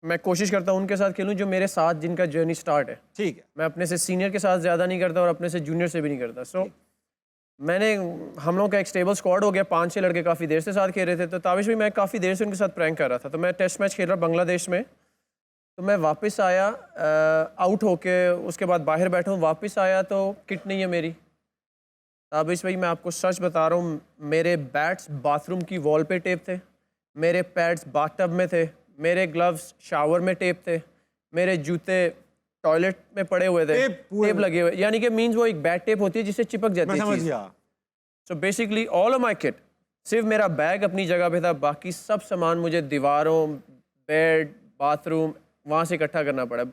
Speaker 2: मैं कोशिश करता हूँ उनके साथ खेलूँ जो मेरे साथ जिनका जर्नी स्टार्ट है।
Speaker 1: ठीक है।
Speaker 2: मैं अपने से सीनियर के साथ ज़्यादा नहीं करता और अपने से जूनियर से भी नहीं करता। सो मैंने हम लोगों का एक स्टेबल स्क्वाड हो गया, 5-6 लड़के काफ़ी देर से साथ खेल रहे थे। तो ताबिश भी मैं काफ़ी देर से उनके साथ प्रैंक कर रहा था। तो मैं टेस्ट मैच खेल रहा बांग्लादेश में, तो मैं वापस आया आउट होके, उसके बाद बाहर बैठा हूँ, वापस आया तो किट नहीं है मेरी। ताबिश भाई मैं आपको सच बता रहा हूँ, मेरे बैट्स बाथरूम की वॉल पे टेप थे, मेरे पैड्स बाथटब में थे, मेरे ग्लव्स शावर में टेप थे, मेरे जूते टॉयलेट में पड़े हुए थे, टेप लगे हुए, यानी कि मीन्स वो एक बैट टेप होती है जिससे चिपक जाती है।
Speaker 1: मैं समझ गया।
Speaker 2: So basically all of my kit, सिर्फ मेरा बैग अपनी जगह पे था, बाकी सब सामान मुझे दीवारों, बेड, बाथरूम वहाँ से इकट्ठा करना पड़ा।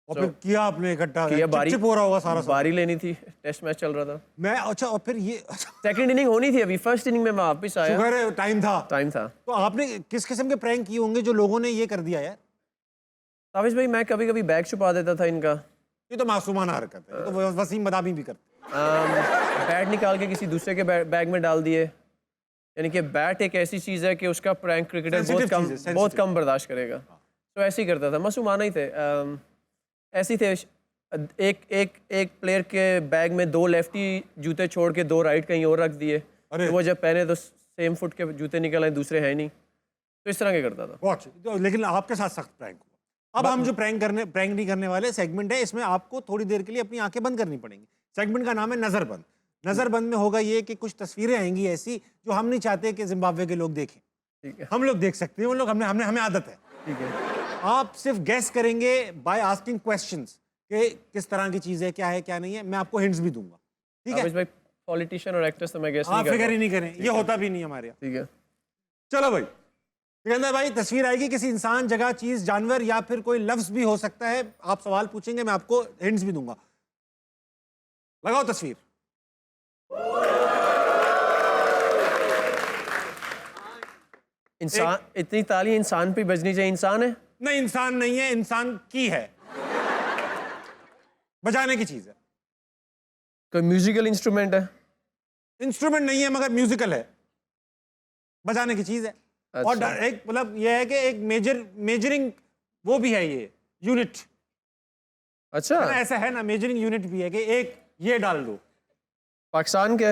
Speaker 1: और फिर किया आपने इकट्ठा,
Speaker 2: किया, बारी
Speaker 1: चिप हो रहा होगा सारा।
Speaker 2: बारी लेनी थी, टेस्ट मैच चल रहा था।
Speaker 1: मैं अच्छा, और फिर ये
Speaker 2: सेकंड इनिंग होनी थी, अभी फर्स्ट इनिंग में मैं वापस आया।
Speaker 1: शुक्र है टाइम था। तो आपने किस किस्म के प्रैंक किए होंगे जो लोगों ने ये कर दिया यार?
Speaker 2: ताबिश भाई मैं कभी कभी बैग छुपा देता था इनका।
Speaker 1: ये तो मासूमाना हरकत है, तो वसीम बदामी भी करते।
Speaker 2: बैट निकाल के किसी दूसरे के बैग में डाल दिए, यानी कि बैट एक ऐसी चीज़ है कि उसका प्रैंक क्रिकेटर बहुत कम बर्दाश्त करेगा। तो ऐसे ही करता था, मासूमाना ही थे। ऐसे ही थे, एक प्लेयर के बैग में 2 लेफ्टी जूते छोड़ के 2 राइट कहीं और रख दिए, तो वो जब पहने तो सेम फुट के जूते निकल आए, दूसरे हैं नहीं। तो इस तरह के करता था।
Speaker 1: तो लेकिन आपके साथ सख्त प्रैंक हुआ। अब हम जो प्रैंक नहीं करने वाले सेगमेंट है, इसमें आपको थोड़ी देर के लिए अपनी आंखें बंद करनी पड़ेंगी। सेगमेंट का नाम है नजरबंद। नजरबंद में होगा ये कि कुछ तस्वीरें आएंगी ऐसी जो हम नहीं चाहते कि जिम्बाब्वे के लोग देखें।
Speaker 2: ठीक है।
Speaker 1: हम लोग देख सकते हैं, उन लोग हमें आदत है।
Speaker 2: ठीक है।
Speaker 1: आप सिर्फ गैस करेंगे बाय आस्किंग क्वेश्चंस कि किस तरह की चीज है, क्या है क्या नहीं है। मैं आपको हिंट्स भी दूंगा। ठीक है
Speaker 2: भाई, पॉलिटिशियन और एक्टर्स तो मैं गैस नहीं
Speaker 1: फिगर ही नहीं करें, ये होता भी नहीं हमारे यहाँ।
Speaker 2: ठीक है,
Speaker 1: चलो भाई, सिकंदर भाई तस्वीर आएगी, किसी इंसान, जगह, चीज, जानवर या फिर कोई लफ्ज भी हो सकता है। आप सवाल पूछेंगे, मैं आपको हिंट्स भी दूंगा। लगाओ तस्वीर।
Speaker 2: इंसान, इतनी ताली इंसान पे बजनी चाहिए। इंसान है?
Speaker 1: नहीं, इंसान नहीं है, इंसान की है, बजाने की चीज है।
Speaker 2: कोई म्यूजिकल इंस्ट्रूमेंट है?
Speaker 1: इंस्ट्रूमेंट नहीं है मगर म्यूजिकल है, बजाने की चीज है।
Speaker 2: अच्छा।
Speaker 1: और एक मतलब यह है कि एक मेजरिंग वो भी है, ये यूनिट।
Speaker 2: अच्छा,
Speaker 1: ऐसा है ना, मेजरिंग यूनिट भी है कि एक ये डाल दो।
Speaker 2: पाकिस्तान के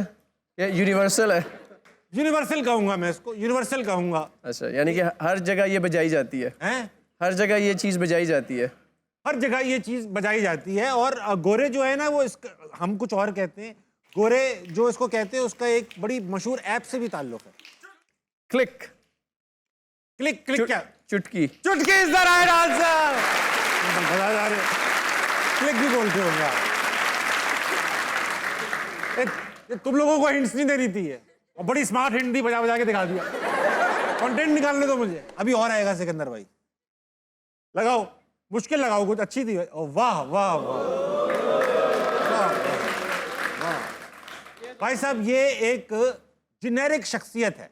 Speaker 2: ये यूनिवर्सल है?
Speaker 1: यूनिवर्सल कहूंगा मैं इसको, यूनिवर्सल कहूंगा।
Speaker 2: अच्छा, यानी कि हर जगह ये बजाई जाती है?
Speaker 1: हैं?
Speaker 2: हर जगह ये चीज बजाई जाती है?
Speaker 1: हर जगह ये चीज बजाई जाती है। और गोरे जो है ना, वो हम कुछ और कहते हैं, गोरे जो इसको कहते हैं उसका एक बड़ी मशहूर ऐप से भी ताल्लुक है।
Speaker 2: क्लिक।
Speaker 1: क्लिक क्या?
Speaker 2: चुटकी।
Speaker 1: चुटकी is the right answer. Click भी बोलते होंगे आप। तुम लोगों को हिंट्स नहीं देनी थी, और बड़ी स्मार्ट हिंट दी, बजा बजा के दिखा दिया। कंटेंट निकालने दो मुझे, अभी और आएगा सिकंदर भाई। लगाओ, मुश्किल लगाओ, कुछ अच्छी थी। वाह वाह वाह भाई साहब, ये एक जेनेरिक शख्सियत है,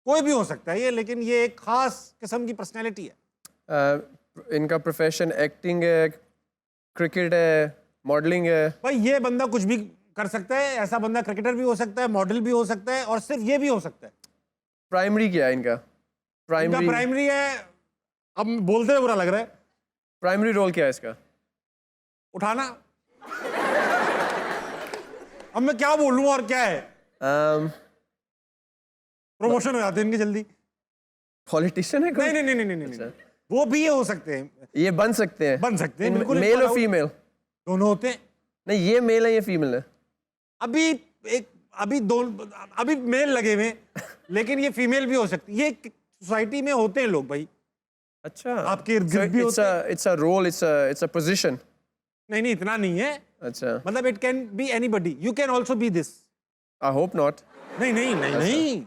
Speaker 1: कोई भी हो सकता है ये, लेकिन ये एक खास किस्म की पर्सनैलिटी है।
Speaker 2: इनका प्रोफेशन एक्टिंग है, क्रिकेट है, मॉडलिंग है?
Speaker 1: भाई ये बंदा कुछ भी कर सकता है, ऐसा बंदा क्रिकेटर भी हो सकता है, मॉडल भी हो सकता है, और सिर्फ ये भी हो सकता है।
Speaker 2: प्राइमरी क्या है इनका?
Speaker 1: प्राइमरी है, अब बोलते हुए बुरा लग रहा है।
Speaker 2: प्राइमरी रोल क्या है इसका?
Speaker 1: उठाना। अब मैं क्या बोलूं और क्या है? प्रमोशन हो जाते हैं इनके जल्दी।
Speaker 2: पॉलिटिशियन है कोई?
Speaker 1: नहीं, वो भी ये हो सकते हैं,
Speaker 2: ये बन सकते हैं
Speaker 1: बिल्कुल।
Speaker 2: मेल और फीमेल
Speaker 1: दोनों होते हैं।
Speaker 2: नहीं, ये मेल है, ये फीमेल है।
Speaker 1: अभी मेल लगे हुए, लेकिन ये फीमेल भी हो सकती है। ये सोसाइटी में होते हैं लोग भाई।
Speaker 2: अच्छा,
Speaker 1: आपके इर्द गिर्द भी होते हैं।
Speaker 2: It's a role, it's a position.
Speaker 1: नहीं, इतना नहीं है।
Speaker 2: अच्छा,
Speaker 1: मतलब it can be anybody, you can also be this.
Speaker 2: I hope not.
Speaker 1: नहीं।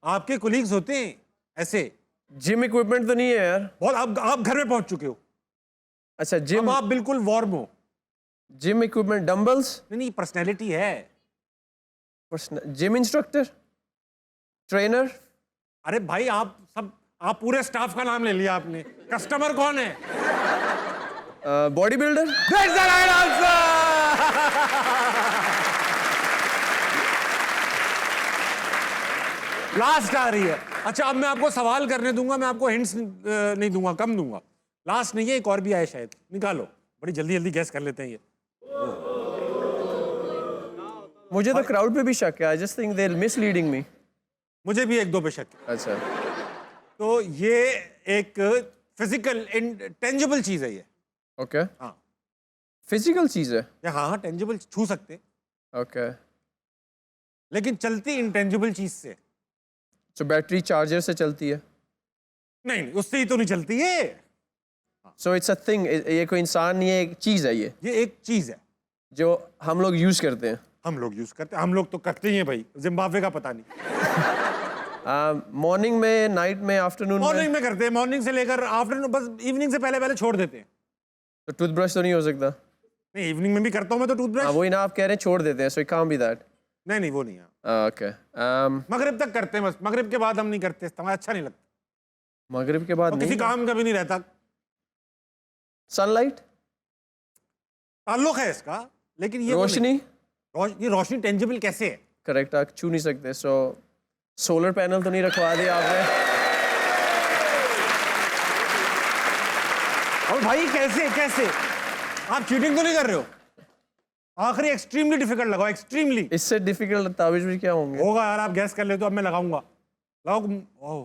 Speaker 1: आपके कोलीग्स होते हैं ऐसे।
Speaker 2: जिम इक्विपमेंट तो नहीं है यार?
Speaker 1: बहुत। आप घर में पहुंच चुके हो।
Speaker 2: अच्छा, जिम।
Speaker 1: आप बिल्कुल वार्म हो।
Speaker 2: Gym equipment, dumbbells?
Speaker 1: नहीं, पर्सनैलिटी है।
Speaker 2: Gym instructor, trainer?
Speaker 1: अरे भाई, आप पूरे स्टाफ का नाम ले लिया आपने। कस्टमर कौन है?
Speaker 2: Body builder?
Speaker 1: That's the right answer! Last आ रही है। अच्छा, अब मैं आपको सवाल करने दूंगा, मैं आपको हिंट्स नहीं दूंगा, कम दूंगा। लास्ट नहीं है, एक और भी आए शायद, निकालो। बड़ी जल्दी जल्दी गैस कर लेते हैं ये।
Speaker 2: मुझे तो क्राउड पे भी शक है। I just think they misleading me.
Speaker 1: मुझे भी एक दो पे शक है।
Speaker 2: अच्छा,
Speaker 1: तो ये एक फिजिकल टेंजिबल चीज है ये।
Speaker 2: ओके,
Speaker 1: हाँ
Speaker 2: फिजिकल चीज है।
Speaker 1: हाँ हाँ, टेंजिबल छू सकते हैं,
Speaker 2: ओके,
Speaker 1: लेकिन चलती इंटेंजिबल चीज से।
Speaker 2: तो बैटरी चार्जर से चलती है?
Speaker 1: नहीं नहीं, उससे ही तो नहीं चलती है।
Speaker 2: So it's a thing. ये कोई इंसान नहीं है, एक चीज है ये
Speaker 1: एक चीज है
Speaker 2: जो हम लोग यूज करते हैं।
Speaker 1: हम लोग यूज करते हैं, हम लोग तो करते ही हैं भाई, जिम्बाब्वे का पता नहीं।
Speaker 2: मॉर्निंग में, नाइट में, आफ्टरनून
Speaker 1: मॉर्निंग में करते हैं, मॉर्निंग से लेकर आफ्टरनून, बस इवनिंग से पहले पहले छोड़ देते हैं।
Speaker 2: तो टूथब्रश तो नहीं हो सकता?
Speaker 1: नहीं, इवनिंग में भी करता हूँ मैं तो टूथब्रश।
Speaker 2: वही ना, आप कह रहे हैं छोड़ देते हैं, so it can't be that.
Speaker 1: नहीं नहीं, वो नहीं है।
Speaker 2: ओके,
Speaker 1: मगरिब तक करते हैं बस, मगरिब के बाद हम नहीं करते, इस्तेमाल अच्छा नहीं लगता।
Speaker 2: मगरिब के बाद
Speaker 1: और किसी
Speaker 2: नहीं?
Speaker 1: काम का भी नहीं रहता।
Speaker 2: सनलाइट?
Speaker 1: ताल्लुक है इसका, लेकिन ये वो
Speaker 2: रोशनी?
Speaker 1: नहीं। ये रोशनी टेंजिबल कैसे है?
Speaker 2: करेक्ट, आप छू नहीं सकते। सो सोलर पैनल तो नहीं रखवा दिया आपने?
Speaker 1: और भाई कैसे कैसे आप चीटिंग तो नहीं कर रहे हो? आखिरी एक्सट्रीमली डिफिकल्ट लगाओ, एक्सट्रीमली।
Speaker 2: इससे डिफिकल्ट ताबीज भी क्या होंगे?
Speaker 1: होगा यार, आप गैस कर लेते हो, अब मैं लगाऊंगा। लगाओ। ओह,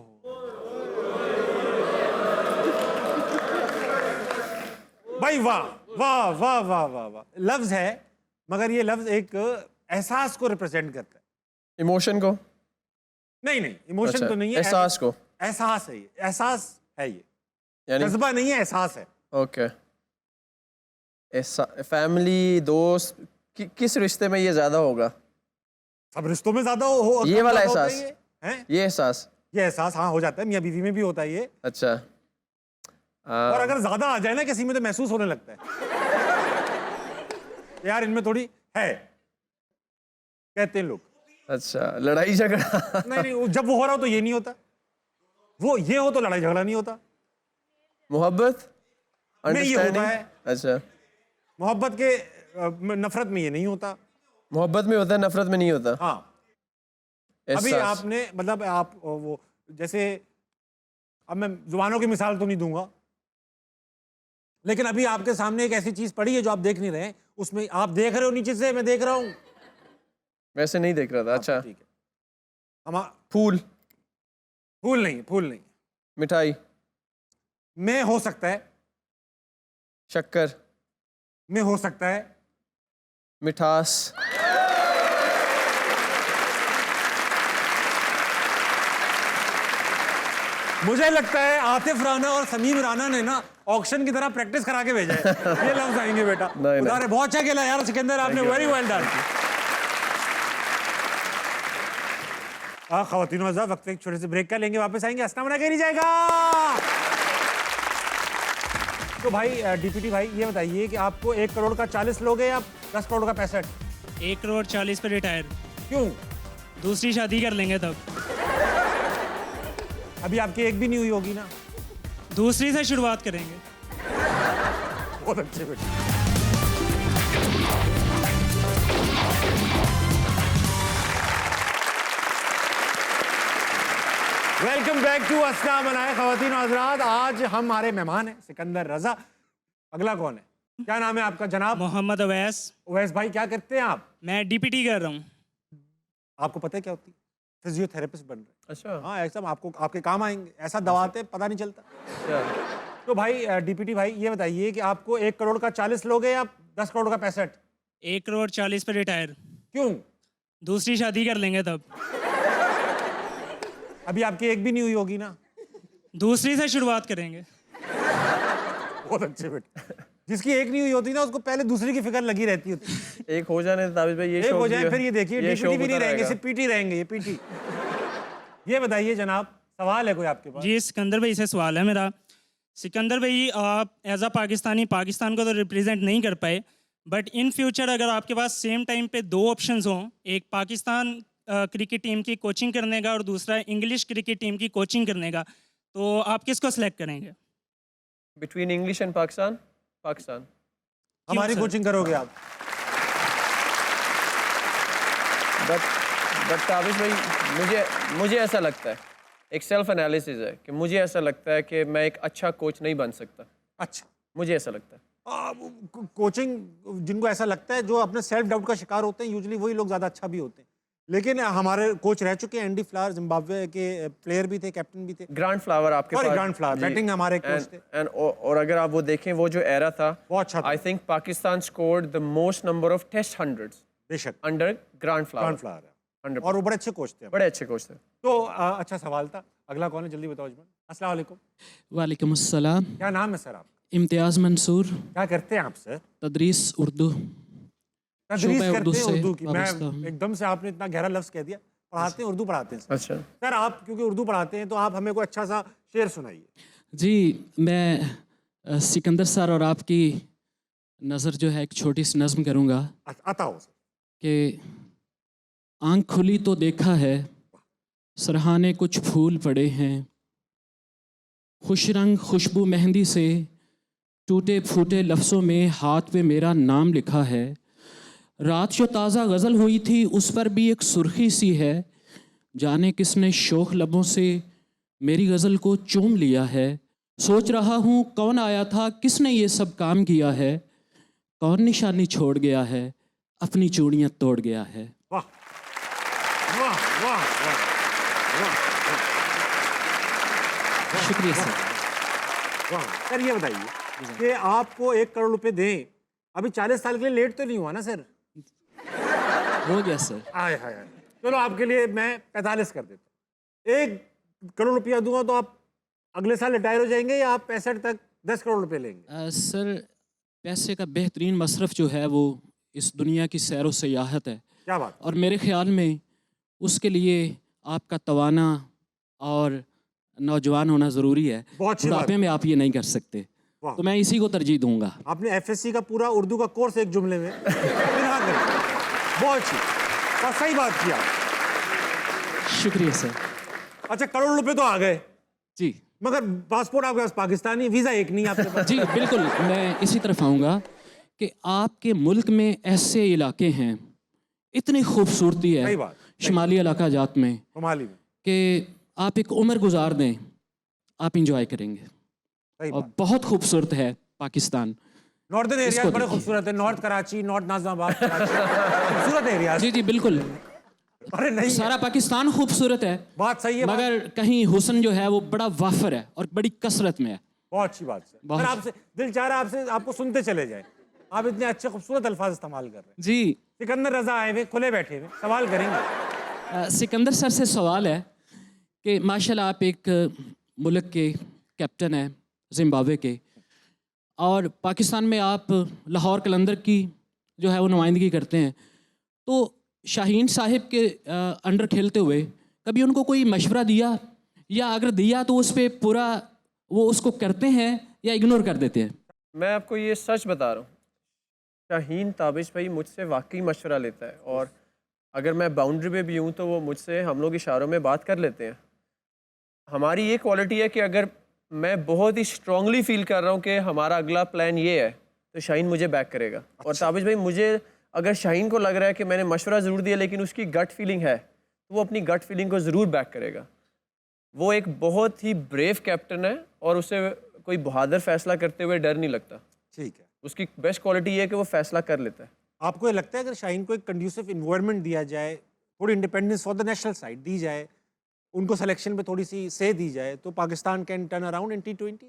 Speaker 1: भाई वाह वाह वाह वाह वाह वाह। लफ्ज है, मगर ये लफ्ज एक एहसास को रिप्रेजेंट करता है।
Speaker 2: इमोशन को?
Speaker 1: नहीं नहीं, इमोशन
Speaker 2: अच्छा,
Speaker 1: तो नहीं है,
Speaker 2: एहसास को।
Speaker 1: एहसास है ये, एहसास है ये,
Speaker 2: यानी
Speaker 1: जज्बा नहीं है, एहसास है।
Speaker 2: ओके, फैमिली, दोस्त, किस रिश्ते में ये ज्यादा होगा?
Speaker 1: सब रिश्तों में ज्यादा हो
Speaker 2: ये वाला
Speaker 1: होता है
Speaker 2: एहसास?
Speaker 1: हैं?
Speaker 2: ये एहसास?
Speaker 1: ये एहसास हाँ हो जाता है, मियाँ बीवी में भी होता है ये।
Speaker 2: अच्छा,
Speaker 1: और अगर ज्यादा आ जाए ना किसी में तो महसूस होने लगता है यार इनमें थोड़ी है, कहते हैं लोग।
Speaker 2: अच्छा, लड़ाई झगड़ा?
Speaker 1: नहीं नहीं, जब वो हो रहा हो तो ये नहीं होता, वो ये हो तो लड़ाई झगड़ा नहीं होता।
Speaker 2: मोहब्बत,
Speaker 1: में ये होता है।
Speaker 2: अच्छा,
Speaker 1: मोहब्बत के नफरत में ये नहीं होता।
Speaker 2: मोहब्बत में होता है, नफरत में नहीं होता।
Speaker 1: हाँ, अभी
Speaker 2: एहसास।
Speaker 1: आपने मतलब आप वो जैसे, अब मैं जुबानों की मिसाल तो नहीं दूंगा, लेकिन अभी आपके सामने एक ऐसी चीज पड़ी है जो आप देख नहीं रहे, उसमें आप देख रहे हो नीचे से, मैं देख रहा हूँ।
Speaker 2: वैसे नहीं देख रहा था। अच्छा,
Speaker 1: ठीक है। हम
Speaker 2: फूल?
Speaker 1: फूल नहीं, फूल नहीं।
Speaker 2: मिठाई?
Speaker 1: में हो सकता है,
Speaker 2: शक्कर?
Speaker 1: में हो सकता है,
Speaker 2: मिठास?
Speaker 1: मुझे लगता है आतिफ राना और समीम राना ने ना ऑक्शन की तरह प्रैक्टिस करा के भेजा है। ये लफ्ज आएंगे बेटा।
Speaker 2: नहीं।
Speaker 1: उधार बहुत अच्छा खेला यार सिकंदर, आपने वेरी वेल डन। ख़वातीन हज़रात, वक्त एक छोटे से ब्रेक का लेंगे, वापस आएंगे, हंसना मना के नहीं जाएगा। तो भाई डीपीटी भाई ये बताइए कि आपको 1 करोड़ का 40 लोगे या 10 करोड़ का 65?
Speaker 10: 1 करोड़ 40 पे रिटायर।
Speaker 1: क्यों?
Speaker 10: दूसरी शादी कर लेंगे तब।
Speaker 1: अभी आपकी एक भी नहीं हुई होगी ना?
Speaker 10: दूसरी से शुरुआत करेंगे।
Speaker 1: बहुत अच्छे बेटे। वेलकम बैक टू हंसना मनाए। ख़वातीन और हज़रात, आज हमारे मेहमान हैं सिकंदर रजा। अगला कौन है? क्या नाम है आपका जनाब?
Speaker 10: मोहम्मद अवैस।
Speaker 1: अवैस भाई, क्या करते हैं आप?
Speaker 10: मैं डीपीटी कर रहा हूँ।
Speaker 1: आपको पता है क्या होती है? फिजियोथेरेपिस्ट बन रहे हैं।
Speaker 2: अच्छा,
Speaker 1: हाँ, एकदम आपको आपके काम आएंगे, ऐसा दवाते पता नहीं चलता। तो भाई डीपीटी भाई ये बताइए कि आपको 1 करोड़ का 40 लोगे या 10 करोड़ का 65?
Speaker 10: 1 करोड़ 40 पे रिटायर।
Speaker 1: क्यों?
Speaker 10: दूसरी शादी कर लेंगे तब।
Speaker 1: अभी आपकी एक भी नहीं हुई होगी ना?
Speaker 10: दूसरी से शुरुआत करेंगे।
Speaker 1: बहुत अच्छे बेटे। जिसकी एक नहीं हुई होती ना, उसको पहले दूसरी की फिक्र लगी रहती होती।
Speaker 2: एक हो जाने ताबिज भाई, ये
Speaker 1: एक
Speaker 2: शौक
Speaker 1: हो
Speaker 2: भी
Speaker 1: जाए
Speaker 2: है।
Speaker 1: फिर ये देखिए,
Speaker 2: ये
Speaker 1: डीपीटी भी नहीं
Speaker 2: होता
Speaker 1: रहेंगे,
Speaker 2: रहेगा।
Speaker 1: सिर्फ पीटी रहेंगे। ये पीटी। ये बताइए जनाब, सवाल है कोई आपके पास?
Speaker 10: जी, सिकंदर भाई से सवाल है मेरा। सिकंदर भाई, आप एज अ पाकिस्तानी पाकिस्तान को तो रिप्रेजेंट नहीं कर पाए, बट इन फ्यूचर अगर आपके पास सेम टाइम पे 2 ऑप्शंस हों, एक पाकिस्तान क्रिकेट टीम की कोचिंग करने का और दूसरा इंग्लिश क्रिकेट टीम की कोचिंग करने का, तो आप किसको सिलेक्ट करेंगे?
Speaker 2: Between English and Pakistan? Pakistan.
Speaker 1: हमारी
Speaker 10: सर?
Speaker 1: कोचिंग करोगे आप?
Speaker 2: बट ताबिज भाई, मुझे ऐसा लगता है एक सेल्फ एनालिसिस है कि मुझे ऐसा लगता है कि मैं एक अच्छा कोच नहीं बन सकता।
Speaker 1: अच्छा,
Speaker 2: मुझे ऐसा लगता है।
Speaker 1: कोचिंग जिनको ऐसा लगता है, जो अपने सेल्फ डाउट का शिकार होते हैं, यूजुअली वही लोग ज़्यादा अच्छा भी होते हैं। लेकिन हमारे कोच रह चुके हैं एंडी फ्लावर, जिम्बाब्वे के प्लेयर भी थे, कैप्टन भी थे।
Speaker 2: ग्रांड फ्लावर आपके पास,
Speaker 1: ग्रांड फ्लावर बैटिंग हमारे कोच थे।
Speaker 2: और अगर आप वो देखें, वो जो एरा था
Speaker 1: वो अच्छा था।
Speaker 2: I think Pakistan scored the most number of test hundreds
Speaker 1: बेशक
Speaker 2: under Grant
Speaker 1: Grant
Speaker 2: Flower.
Speaker 1: Flower और वो बड़े अच्छे कोच थे।
Speaker 2: बड़े अच्छे कोच थे।
Speaker 1: तो अच्छा सवाल था। अगला कौन है, जल्दी बताओ अजमल। अस्सलाम वालेकुम।
Speaker 6: वालेकुम अस्सलाम।
Speaker 1: क्या नाम है सर आप?
Speaker 6: इम्तियाज़ मंसूर।
Speaker 1: क्या करते हैं आप सर?
Speaker 6: तदरीस उर्दू।
Speaker 1: तदरीस
Speaker 6: शुबह
Speaker 1: करते हैं
Speaker 6: से
Speaker 1: उर्दू की। मैं
Speaker 6: वाबस्ता हूँ।
Speaker 1: एकदम से आपने इतना गहरा लफ्ज़ कह दिया। पढ़ाते हैं, उर्दू पढ़ाते हैं सर।
Speaker 2: अच्छा
Speaker 1: सर, आप क्योंकि उर्दू पढ़ाते हैं तो आप हमें कोई अच्छा सा शेर सुनाइए।
Speaker 6: जी, मैं सिकंदर सर और आपकी नज़र जो है एक छोटी सी नज़्म करूँगा
Speaker 1: आता हो सर।
Speaker 6: कि आँख खुली तो देखा है, सरहाने कुछ फूल पड़े हैं, खुश रंग खुशबू मेहंदी से टूटे फूटे लफ्ज़ों में हाथ पे मेरा नाम लिखा है। रात जो ताज़ा गज़ल हुई थी उस पर भी एक सुर्खी सी है, जाने किसने शोख लबों से मेरी गज़ल को चूम लिया है। सोच रहा हूँ कौन आया था, किसने ये सब काम किया है, कौन निशानी छोड़ गया है, अपनी चूड़ियाँ तोड़ गया है।
Speaker 1: वाह वाह वाह वाह वाह
Speaker 6: शुक्रिया सर।
Speaker 1: वाह। सर ये बताइए कि आपको 1 करोड़ रुपए दें, अभी 40 साल के लिए लेट तो नहीं हुआ ना सर?
Speaker 6: हो गया सर।
Speaker 1: आय हाय हाय। चलो आपके लिए मैं 45 कर देता हूँ। 1 करोड़ रुपया दूंगा तो आप अगले साल रिटायर हो जाएंगे, या आप 65 तक 10 करोड़ रुपए लेंगे?
Speaker 6: सर, पैसे का बेहतरीन मसरफ जो है वो इस दुनिया की सैर व सयाहत है।
Speaker 1: क्या बात।
Speaker 6: और मेरे ख्याल में उसके लिए आपका तवाना और नौजवान होना ज़रूरी है।
Speaker 1: बहुत अच्छी बात।
Speaker 6: बुढ़ापे में आप ये नहीं कर सकते,
Speaker 1: वाह।
Speaker 6: तो मैं इसी को तरजीह दूंगा।
Speaker 1: आपने एफएससी का पूरा उर्दू का कोर्स एक जुमले में बिना करे। बहुत अच्छी और सही बात किया।
Speaker 6: शुक्रिया सर।
Speaker 1: अच्छा, करोड़ रुपए तो आ गए
Speaker 6: जी,
Speaker 1: मगर पासपोर्ट आपके पास पाकिस्तानी, वीज़ा एक नहीं आपके पास।
Speaker 6: जी बिल्कुल, मैं इसी तरफ आऊँगा कि आपके मुल्क में ऐसे इलाके हैं, इतनी खूबसूरती
Speaker 1: सही
Speaker 6: है
Speaker 1: बात।
Speaker 6: शुमाली इलाका जात में,
Speaker 1: सोमाली में।
Speaker 6: कि आप एक उम्र गुजार दें, आप इंजॉय करेंगे।
Speaker 1: सही
Speaker 6: और
Speaker 1: बात।
Speaker 6: बहुत खूबसूरत है पाकिस्तान।
Speaker 1: नॉर्दर्न एरिया
Speaker 6: इसको
Speaker 1: बड़े
Speaker 6: देखिए।
Speaker 1: खूबसूरत है। नॉर्थ कराची, नॉर्थ नाजिमाबाद, खूबसूरत एरिया।
Speaker 6: जी जी बिल्कुल,
Speaker 1: अरे नहीं,
Speaker 6: सारा पाकिस्तान खूबसूरत है,
Speaker 1: बात सही है।
Speaker 6: मगर कहीं हुस्न जो है वो बड़ा वाफर है और बड़ी कसरत में है।
Speaker 1: बहुत अच्छी बात सर।
Speaker 6: बहुत।
Speaker 1: सर, आपसे दिल चाह रहा है आपसे आपको सुनते चले जाए। आप इतने अच्छे खूबसूरत अल्फाज इस्तेमाल कर रहे हैं।
Speaker 6: जी,
Speaker 1: सिकंदर रजा आए हुए, खुले बैठे हुए, सवाल करेंगे।
Speaker 6: सिकंदर सर से सवाल है कि माशाल्लाह आप एक मुल्क के कैप्टन हैं, जिम्बाब्वे के, और पाकिस्तान में आप लाहौर कलंदर की जो है वो नुमाइंदगी करते हैं, तो शाहीन साहिब के अंडर खेलते हुए कभी उनको कोई मशवरा दिया, या अगर दिया तो उस पर पूरा वो उसको करते हैं या इग्नोर कर देते हैं?
Speaker 2: मैं आपको ये सच बता रहा हूँ, शाहीन ताबिश भाई मुझसे वाकई मशवरा लेता है, और अगर मैं बाउंड्री पे भी हूँ तो वो मुझसे, हम लोग इशारों में बात कर लेते हैं। हमारी ये क्वालिटी है कि अगर मैं बहुत ही स्ट्रांगली फील कर रहा हूँ कि हमारा अगला प्लान ये है, तो शाहीन मुझे बैक करेगा। और ताबिश भाई, मुझे अगर शाहीन को लग रहा है कि मैंने मशवरा ज़रूर दिया लेकिन उसकी गट फीलिंग है, तो वो अपनी गट फीलिंग को ज़रूर बैक करेगा। वो एक बहुत ही ब्रेव कैप्टन है और उसे कोई बहादुर फैसला करते हुए डर नहीं लगता।
Speaker 1: ठीक है।
Speaker 2: उसकी बेस्ट क्वालिटी ये है कि वो फैसला कर लेता है।
Speaker 1: आपको ये लगता है अगर शाहीन को एक कंड्यूसिव इन्वायरमेंट दिया जाए, थोड़ी independence for the national side दी जाए, उनको सिलेक्शन पे थोड़ी सी से दी जाए, तो Pakistan can turn around in T20?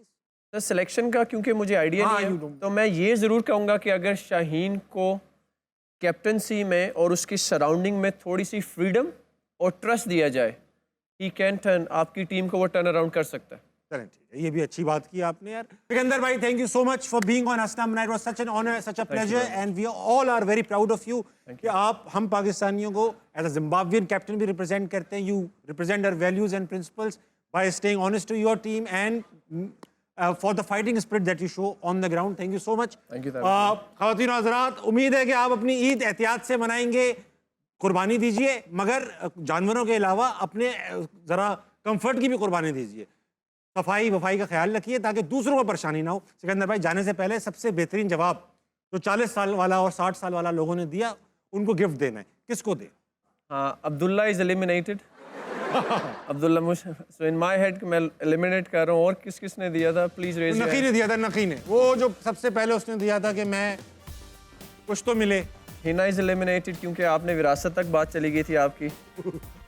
Speaker 2: Sir, selection का क्योंकि मुझे आइडिया
Speaker 1: हाँ,
Speaker 2: नहीं
Speaker 1: you
Speaker 2: है,
Speaker 1: don't.
Speaker 2: तो मैं ये ज़रूर कहूँगा कि अगर शाहीन को कैप्टनसी में और उसकी सराउंडिंग में थोड़ी सी फ्रीडम और ट्रस्ट दिया जाए, ही कैन टर्न, आपकी टीम को वो टर्न अराउंड कर सकता है।
Speaker 1: चलें, ठीक है, ये भी अच्छी बात की आपने यार। सिकंदर भाई, thank you so much for being on Hasna Mana. It was such an honour, such a pleasure, and we all are very proud of you कि आप हम पाकिस्तानियों को एज अ जिम्बाब्वियन कैप्टन भी रिप्रेजेंट करते हैं। You represent our values and principles by staying honest to your team and for the fighting spirit that you show on the ground. Thank you so much. ख़वातीन और हज़रात, उम्मीद है कि आप अपनी ईद एहतियात से मनाएंगे, कुर्बानी दीजिए, मगर जानवरों के अलावा अपने ज़रा कंफर्ट की भी कुर्बानी दीजिए। सफाई वफाई का ख्याल रखिए ताकि दूसरों को परेशानी ना हो। सिकंदर भाई, जाने से पहले सबसे बेहतरीन जवाब जो 40 साल वाला और 60 साल वाला लोगों ने दिया, उनको गिफ्ट देना है, किसको दे?
Speaker 2: हाँ, अब्दुल्ला इज एलिमिनेटेड। अब्दुल्ला मुश सो इन माय हेड मैं एलिमिनेट कर रहा हूँ। और किस किसने दिया था प्लीज रेज
Speaker 1: नकी ने दिया था, नकी ने, वो जो सबसे पहले उसने दिया था कि मैं कुछ तो मिले।
Speaker 2: हिना इज एलिमिनेटेड क्योंकि आपने विरासत तक बात चली गई थी आपकी।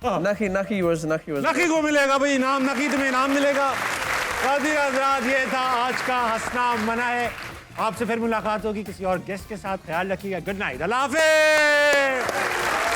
Speaker 2: नकी योर्स
Speaker 1: नकी को मिलेगा भाई इनाम, नकी तुम्हें इनाम मिलेगा। कादिर हज़रात, ये था आज का हंसना मना है। आपसे फिर मुलाकात होगी किसी और गेस्ट के साथ। ख्याल रखिएगा। गुड नाइट, अल्लाह हाफ़िज़।